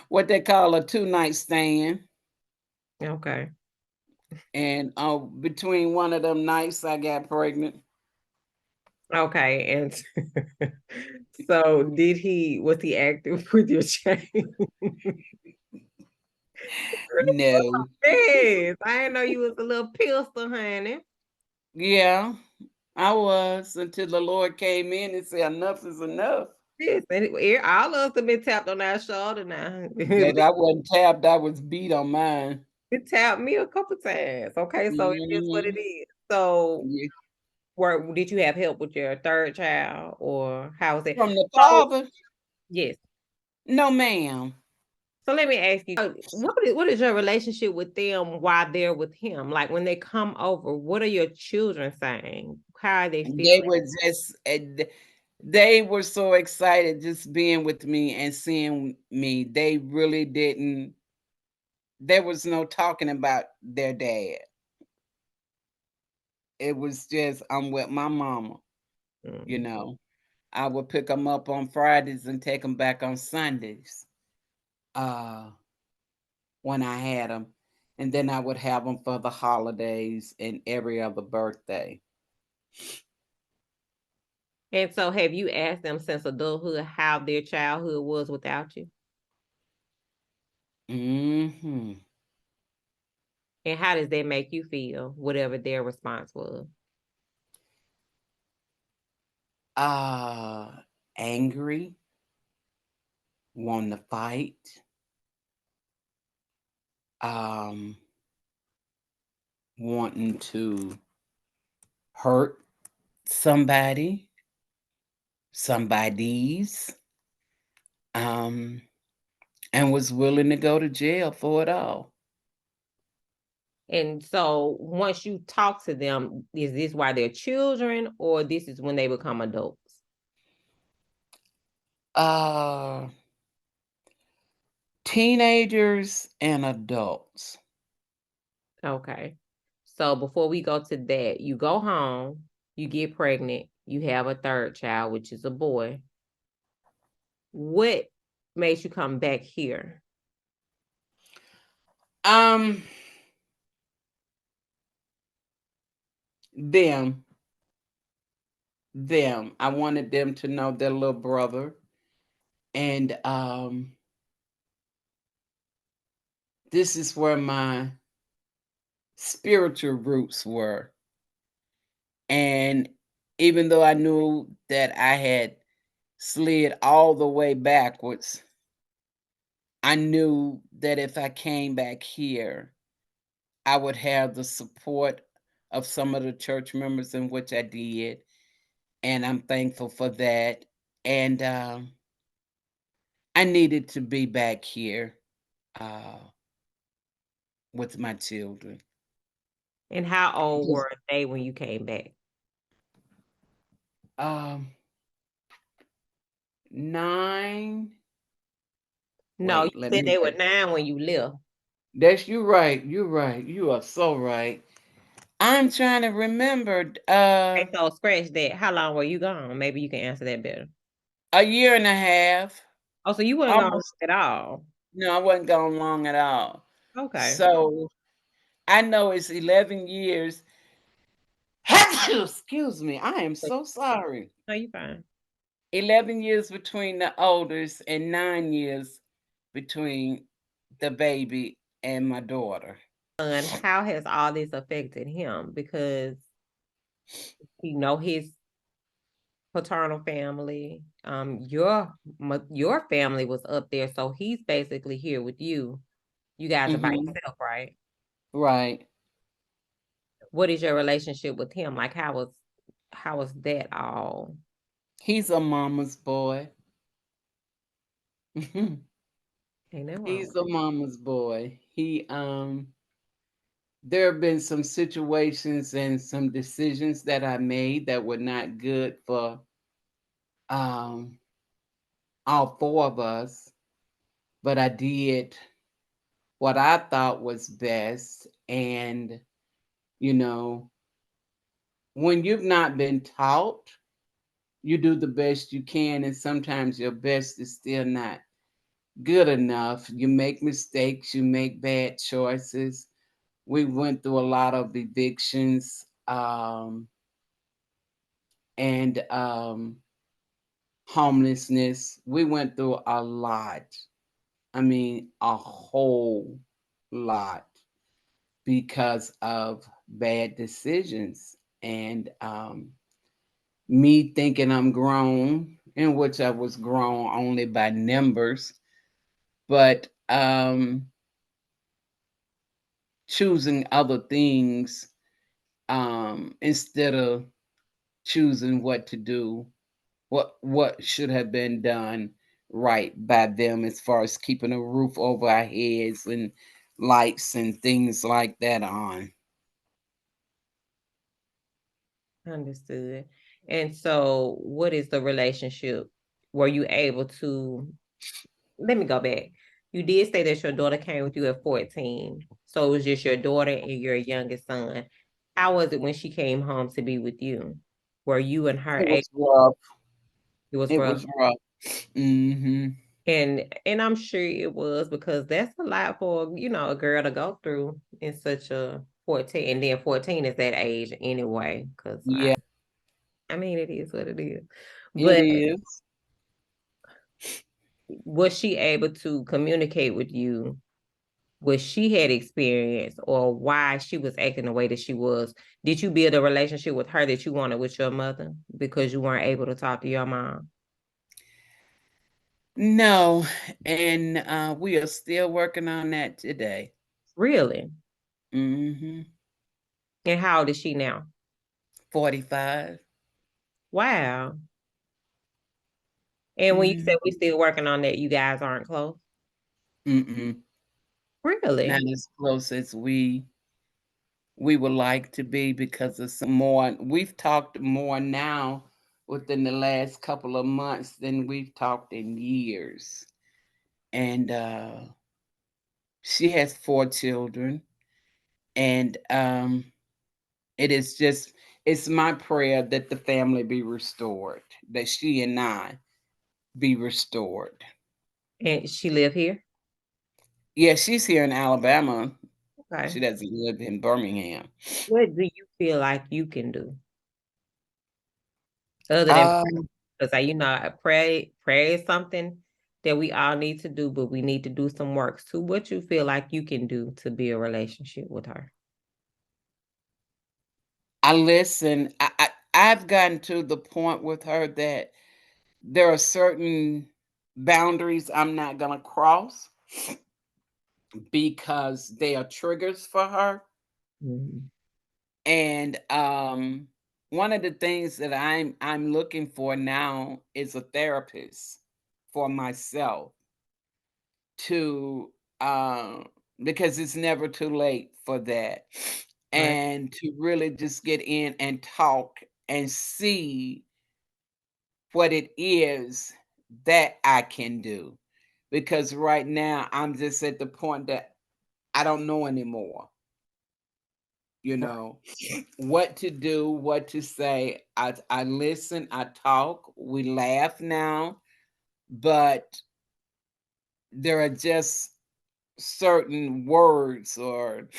what they call a two-night stand. Okay. And between one of them nights, I got pregnant. Okay. And so was he active with your child? No. Yes. I didn't know you was a little pistol, honey. Yeah, I was until the Lord came in and said, enough is enough. Yes, and all of us have been tapped on our shoulder now. That I wasn't tapped, I was beat on mine. It tapped me a couple times. Okay, so it is what it Mhm. is. So, Yeah. did you have help with your third child, or how was it? From the So, father? yes. No, ma'am. So let me ask you, what is your relationship with them while they're with him? Like when they come over, what are your children saying? How are they They feeling? were just they were so excited just being with me and seeing me. They really didn't there was no talking about their dad. It was just I'm with my mama, you Mm. know. I would pick them up on Fridays and take them back on Sundays. Uh when I had them, and then I would have them for the holidays and every other birthday. And so, have you asked them since adulthood how their childhood was without you? Mhm. And how does that make you feel, whatever their response was? Uh, Angry, wanting to fight, um, wanting to hurt somebody, somebody's, um, and was willing to go to jail for it all. And so, once you talk to them, is this why they're children, or this is when they become adults? Uh, Teenagers and adults. Okay. So, before we go to that, you go home, you get pregnant, you have a third child, which is a boy. What made you come back here? Um, them, them. I wanted them to know their little brother, and this is where my spiritual roots were. And even though I knew that I had slid all the way backwards, I knew that if I came back here, I would have the support of some of the church members, in which I did, and I'm thankful for that. And I needed to be back here uh, with my children. And how old Because, were they when you came back? um, 9. No, you Wait, let said me they were get. 9 when you left. That's you right. You right. You are so right. I'm trying to remember. Okay, so scratch that. How long were you gone? Maybe you can answer that better. A year and a half. Oh, so you weren't gone Almost. at all. No, I wasn't gone long at all. Okay. So I know it's 11 years. Excuse me. I am But so sorry. no, you fine. 11 years between the oldest and 9 years between the baby and my daughter. And how has all this affected him? Because you know his paternal family, your family was up there, so he's basically here with you. You guys are by Mhm. yourself, right? Right. What is your relationship with him? Like how was that all? He's a mama's boy. Ain't that wrong He's with a it? mama's boy. There have been some situations and some decisions that I made that were not good for um all four of us, but I did what I thought was best. And, you know, when you've not been taught, you do the best you can, and sometimes your best is still not good enough. You make mistakes, you make bad choices. We went through a lot of evictions, and homelessness. We went through a lot. I mean, a whole lot because of bad decisions. And me thinking I'm grown, in which I was grown only by numbers, but choosing other things instead of choosing what to do, what should have been done right by them as far as keeping a roof over our heads and lights and things like that on. Understood. And so what is the relationship? Were you able to let me go back. You did say that your daughter came with you at 14. So it was just your daughter and your youngest son. How was it when she came home to be with you? Were you and her It able? was rough. It was It rough. was rough. Hmm. And I'm sure it was because that's a lot for, a girl to go through in such a 14. And then 14 is that age anyway. Because Yeah, I mean it is what it is. it But is. was she able to communicate with you what she had experienced or why she was acting the way that she was? Did you build a relationship with her that you wanted with your mother because you weren't able to talk to your mom? No, and we are still working on that today. Really? Hmm. And how old is she now? 45. Wow. And when you said Mm-hmm. we still working on that, you guys aren't close? Mm-mm. Not Really? as close as we would like to be because of some more. We've talked more now within the last couple of months than we've talked in years. And she has four children. And it is just, it's my prayer that the family be restored, that she and I be restored. And she live here? Yeah, she's here in Alabama. Okay. She doesn't live in Birmingham. What do you feel like you can do other than Um, because prayer is something that we all need to do, but we need to do some work. So what you feel like you can do to be a relationship with her? I listen. I've gotten to the point with her that there are certain boundaries I'm not gonna cross because they are triggers for her. Mhm. And one of the things that I'm looking for now is a therapist for myself to because it's never too late for that. Right. And to really just get in and talk and see what it is that I can do. Because right now I'm just at the point that I don't know anymore, you Right. know, what to do, what to say. I listen, I talk, we laugh now, but there are just certain words or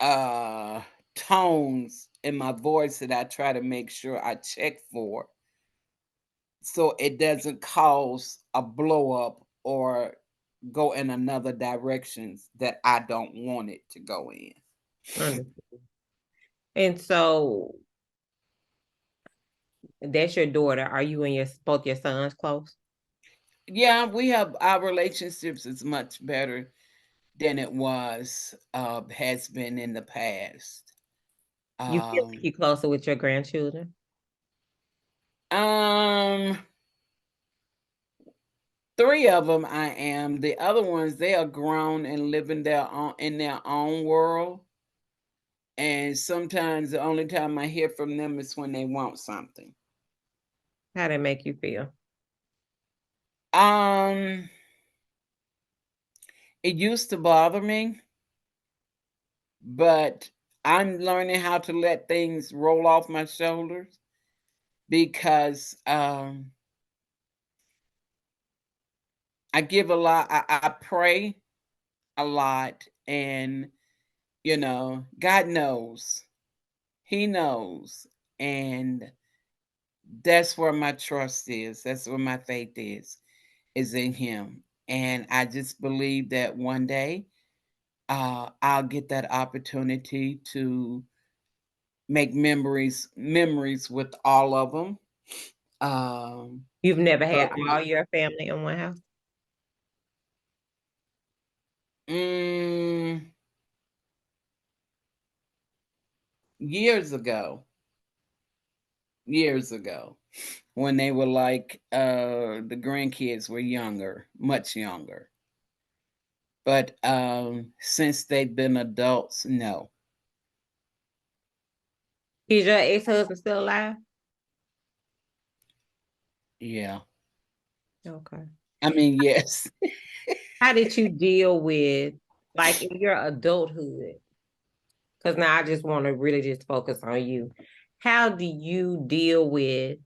uh tones in my voice that I try to make sure I check for so it doesn't cause a blow up or go in another directions that I don't want it to go in. Understood. And so that's your daughter. Are you and both your sons close? Yeah, we have our relationships is much better than it was has been in the past. You feel like Um you're closer with your grandchildren? um 3 of them I am. The other ones, they are grown and living their own in their own world. And sometimes the only time I hear from them is when they want something. How that make you feel? Um, it used to bother me, but I'm learning how to let things roll off my shoulders because I give a lot. I pray a lot, and God knows. He knows, and that's where my trust is. That's where my faith is in Him. And I just believe that one day I'll get that opportunity to make memories with all of them. You've never had But all your family in one house? mm, years ago, years ago, when they were like the grandkids were younger, much younger. But since they've been adults, no. Is your ex-husband still alive? Yeah. Okay. I mean, yes. How did you deal with, like, in your adulthood? Because now I just want to really just focus on you. How do you deal with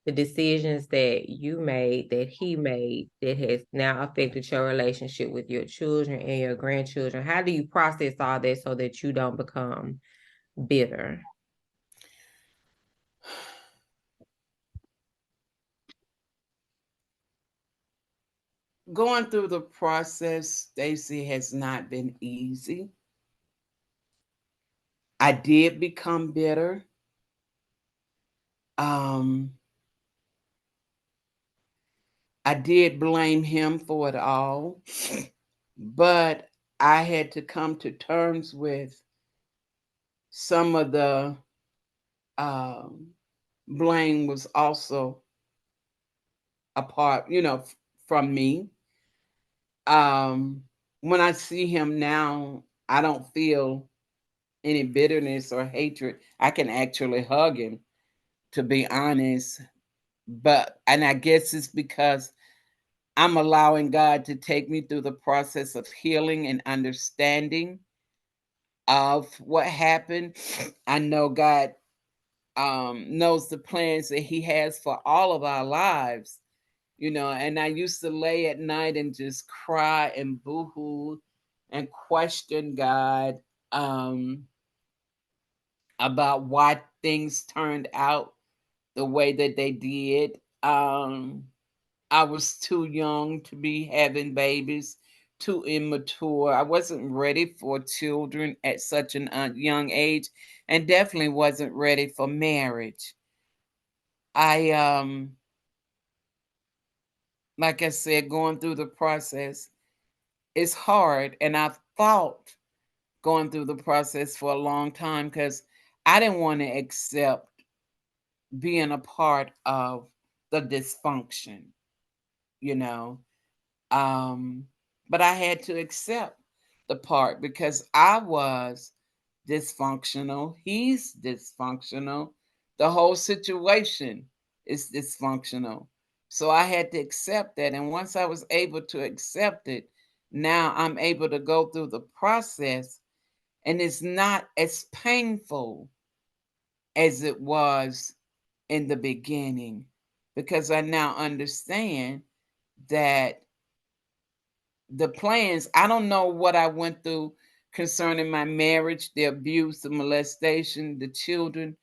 the decisions that you made, that he made, that has now affected your relationship with your children and your grandchildren? How do you process all that so that you don't become bitter? Going through the process, Stacy, has not been easy. I did become bitter. Um, I did blame him for it all, but I had to come to terms with some of the um, blame was also a part, from me. Um, when I see him now, I don't feel any bitterness or hatred. I can actually hug him, to be honest. And I guess it's because I'm allowing God to take me through the process of healing and understanding of what happened. I know God knows the plans that He has for all of our lives, and I used to lay at night and just cry and boohoo and question God um, about why things turned out the way that they did. I was too young to be having babies, too immature. I wasn't ready for children at such an young age, and definitely wasn't ready for marriage. I like I said, going through the process is hard, and I've thought going through the process for a long time because I didn't want to accept being a part of the dysfunction, you know. Um, but I had to accept the part because I was dysfunctional. He's dysfunctional. The whole situation is dysfunctional. So I had to accept that. And once I was able to accept it, now I'm able to go through the process, and it's not as painful as it was in the beginning because I now understand that the plans, I don't know what I went through concerning my marriage, the abuse, the molestation, the children.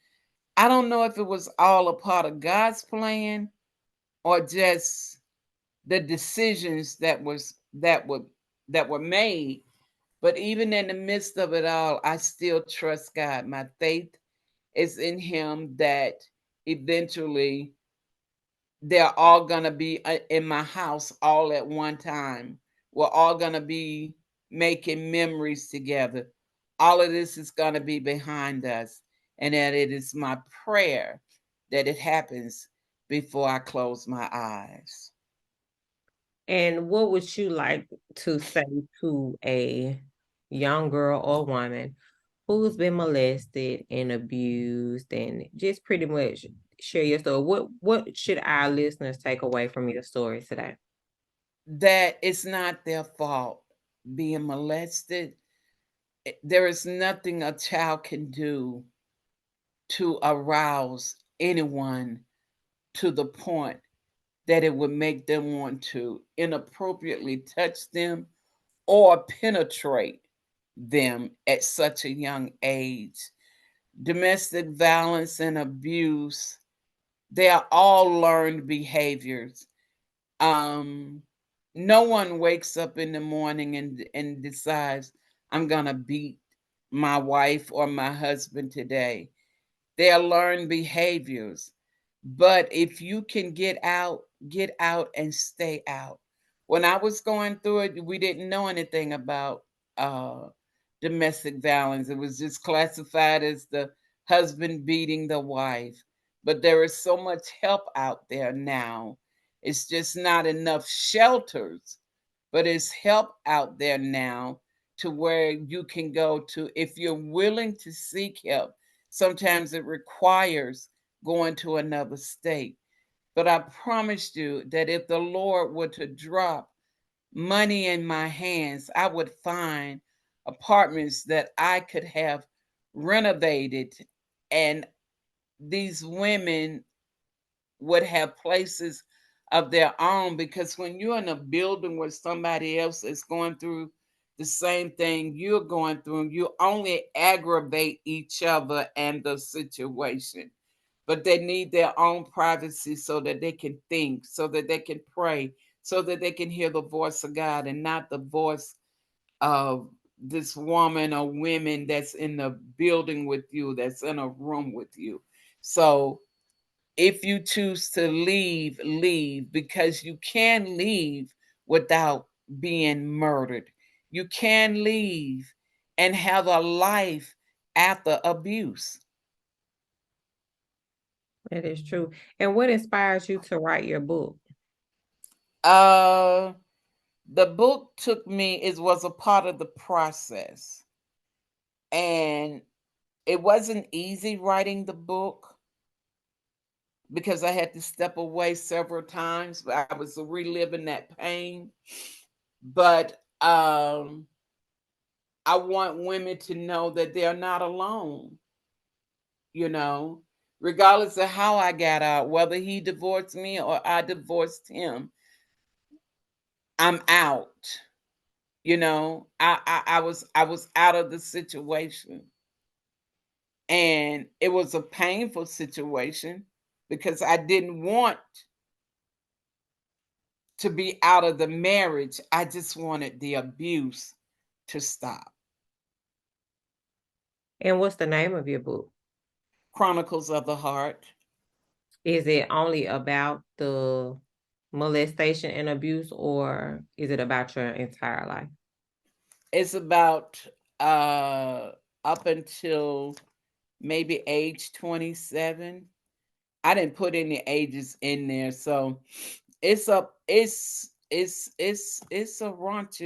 I don't know if it was all a part of God's plan or just the decisions that were made. But even in the midst of it all, I still trust God. My faith is in Him that eventually they're all going to be in my house all at one time. We're all going to be making memories together. All of this is going to be behind us. And that it is my prayer that it happens before I close my eyes. And what would you like to say to a young girl or woman who's been molested and abused, and just pretty much share your story? What should our listeners take away from your story today? That it's not their fault being molested. There is nothing a child can do to arouse anyone to the point that it would make them want to inappropriately touch them or penetrate them at such a young age. Domestic violence and abuse, they are all learned behaviors. Um, no one wakes up in the morning and decides, I'm going to beat my wife or my husband today. They are learned behaviors. But if you can get out and stay out. When I was going through it, we didn't know anything about uh, domestic violence. It was just classified as the husband beating the wife. But there is so much help out there now. It's just not enough shelters, but it's help out there now to where you can go to if you're willing to seek help. Sometimes it requires going to another state. But I promised you that if the Lord were to drop money in my hands, I would find apartments that I could have renovated, and these women would have places of their own. Because when you're in a building where somebody else is going through the same thing you're going through, you only aggravate each other and the situation. But they need their own privacy so that they can think, so that they can pray, so that they can hear the voice of God and not the voice of this woman or women that's in the building with you, that's in a room with you. So if you choose to leave, leave, because you can leave without being murdered. You can leave and have a life after abuse. That is true. And what inspires you to write your book? Uh the book took me, it was a part of the process. And it wasn't easy writing the book because I had to step away several times. I was reliving that pain. But I want women to know that they're not alone, you know, regardless of how I got out, whether he divorced me or I divorced him, I'm out. You know, I was out of the situation. And it was a painful situation because I didn't want to be out of the marriage. I just wanted the abuse to stop. And what's the name of your book? Chronicles of the Heart. Is it only about the molestation and abuse, or is it about your entire life? It's about uh up until maybe age 27. I didn't put any ages in there, so it's a raunchy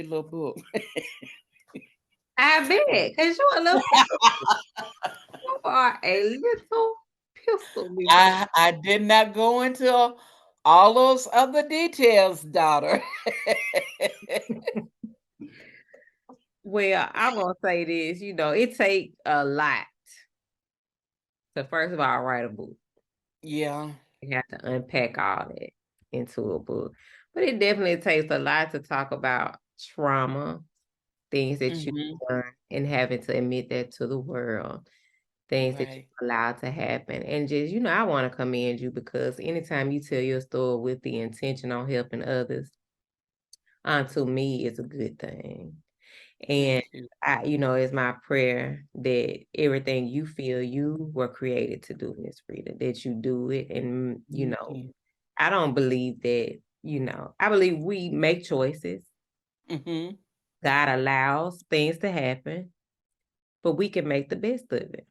little book. I bet, because you are a little pistol, Miss. I did not go into all those other details, daughter. Well, I'm gonna say this, it takes a lot to first of all write a book. Yeah. You have to unpack all that into a book. But it definitely takes a lot to talk about trauma, things that you've Mhm. done, and having to admit that to the world. things that you Right. allowed to happen. And just, I want to commend you because anytime you tell your story with the intention on helping others, to me, it's a good thing. And Thank you. it's my prayer that everything you feel you were created to do, Miss Rita, that you do it. And, Thank you. I don't believe that, I believe we make choices. Mm-hmm. God allows things to happen, but we can make the best of it.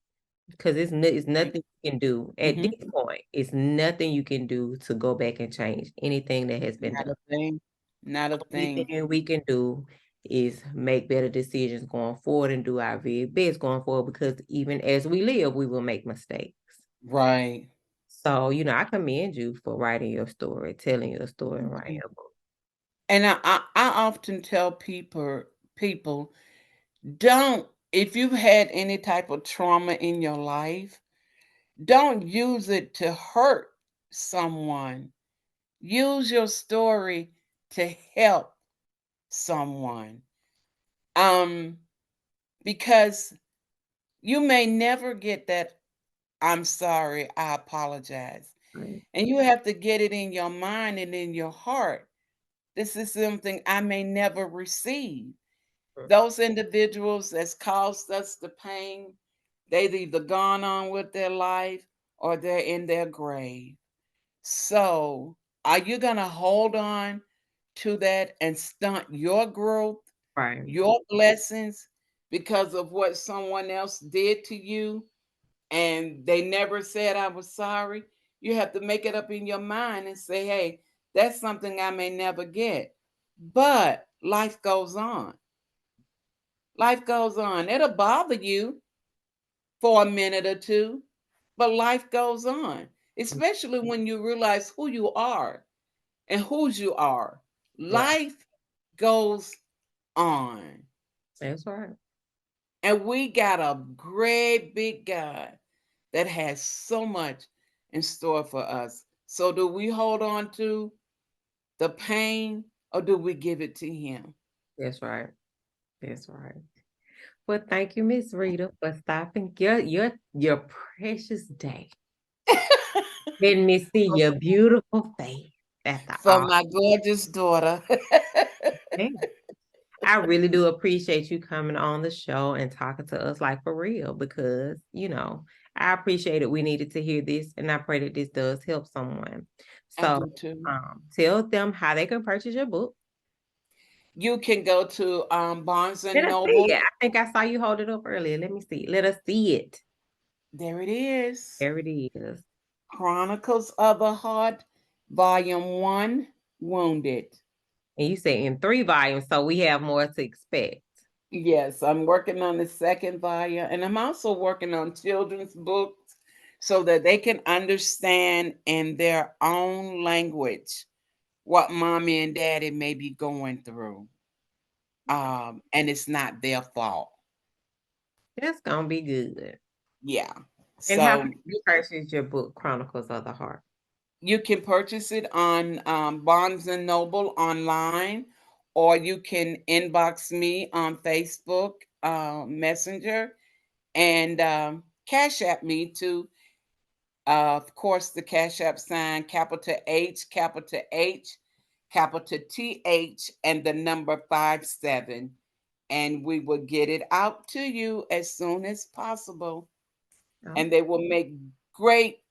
Because it's nothing you can do at Mm-hmm. this point. It's nothing you can do to go back and change anything that has been Not done. a thing. Not a Only thing. thing we can do is make better decisions going forward and do our very best going forward, because even as we live, we will make mistakes. Right. So, I commend you for writing your story, telling your story, and Thank writing you. your book. And I often tell people don't, if you've had any type of trauma in your life, don't use it to hurt someone. Use your story to help someone. Um, because you may never get that I'm sorry, I apologize. Right. And you have to get it in your mind and in your heart. This is something I may never receive. Those individuals that's caused us the pain, they've either gone on with their life or they're in their grave. So, are you going to hold on to that and stunt your growth, Right. your blessings because of what someone else did to you and they never said I was sorry? You have to make it up in your mind and say, "Hey, that's something I may never get." But life goes on. Life goes on. It'll bother you for a minute or two, but life goes on, especially when you realize who you are and whose you are. Right. Life goes on. That's right. And we got a great big God that has so much in store for us. So, do we hold on to the pain or do we give it to Him? That's right. That's right. Well, thank you, Miss Rita, for stopping your precious day. Let me see your beautiful face. That's For all. my gorgeous daughter. I really do appreciate you coming on the show and talking to us like for real, because, I appreciate it. We needed to hear this, and I pray that this does help someone. I So, do too. tell them how they can purchase your book. You can go to Barnes Let and us see it. Noble. I think I saw you hold it up earlier. Let me see. Let us see it. There it is. There it is. Chronicles of the Heart, Volume 1, Wounded. And you say in 3 volumes, so we have more to expect. Yes, I'm working on the second volume, and I'm also working on children's books so that they can understand in their own language what mommy and daddy may be going through. And it's not their fault. That's gonna be good. Yeah. And how can So you purchase your book, Chronicles of the Heart? you can purchase it on Barnes and Noble online, or you can inbox me on Facebook Messenger and Cash App me to, of course, the Cash App sign, capital H, capital TH, and the number 57. And we will get it out to you as soon as possible. Oh, And they will make great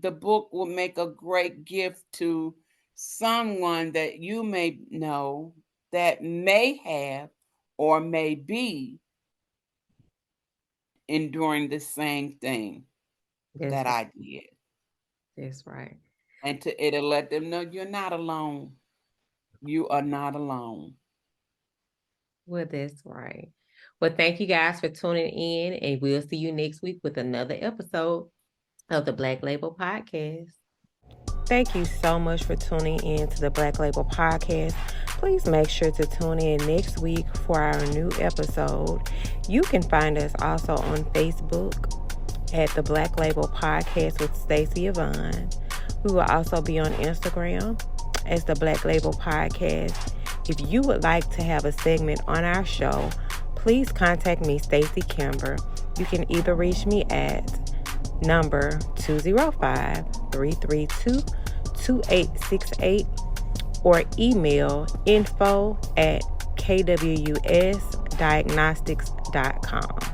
the book will make a great gift to someone that you may know that may have or may be enduring the same thing that's that right. I did. That's right. And it'll let them know you're not alone. You are not alone. Well, that's right. Well, thank you guys for tuning in, and we'll see you next week with another episode of the Black Label Podcast. Thank you so much for tuning in to the Black Label Podcast. Please make sure to tune in next week for our new episode. You can find us also on Facebook at the Black Label Podcast with Stacey Yvonne. We will also be on Instagram as the Black Label Podcast. If you would like to have a segment on our show, please contact me, Stacey Kimber, You can either reach me at number 205-332-2868 or email info@kwusdiagnostics.com.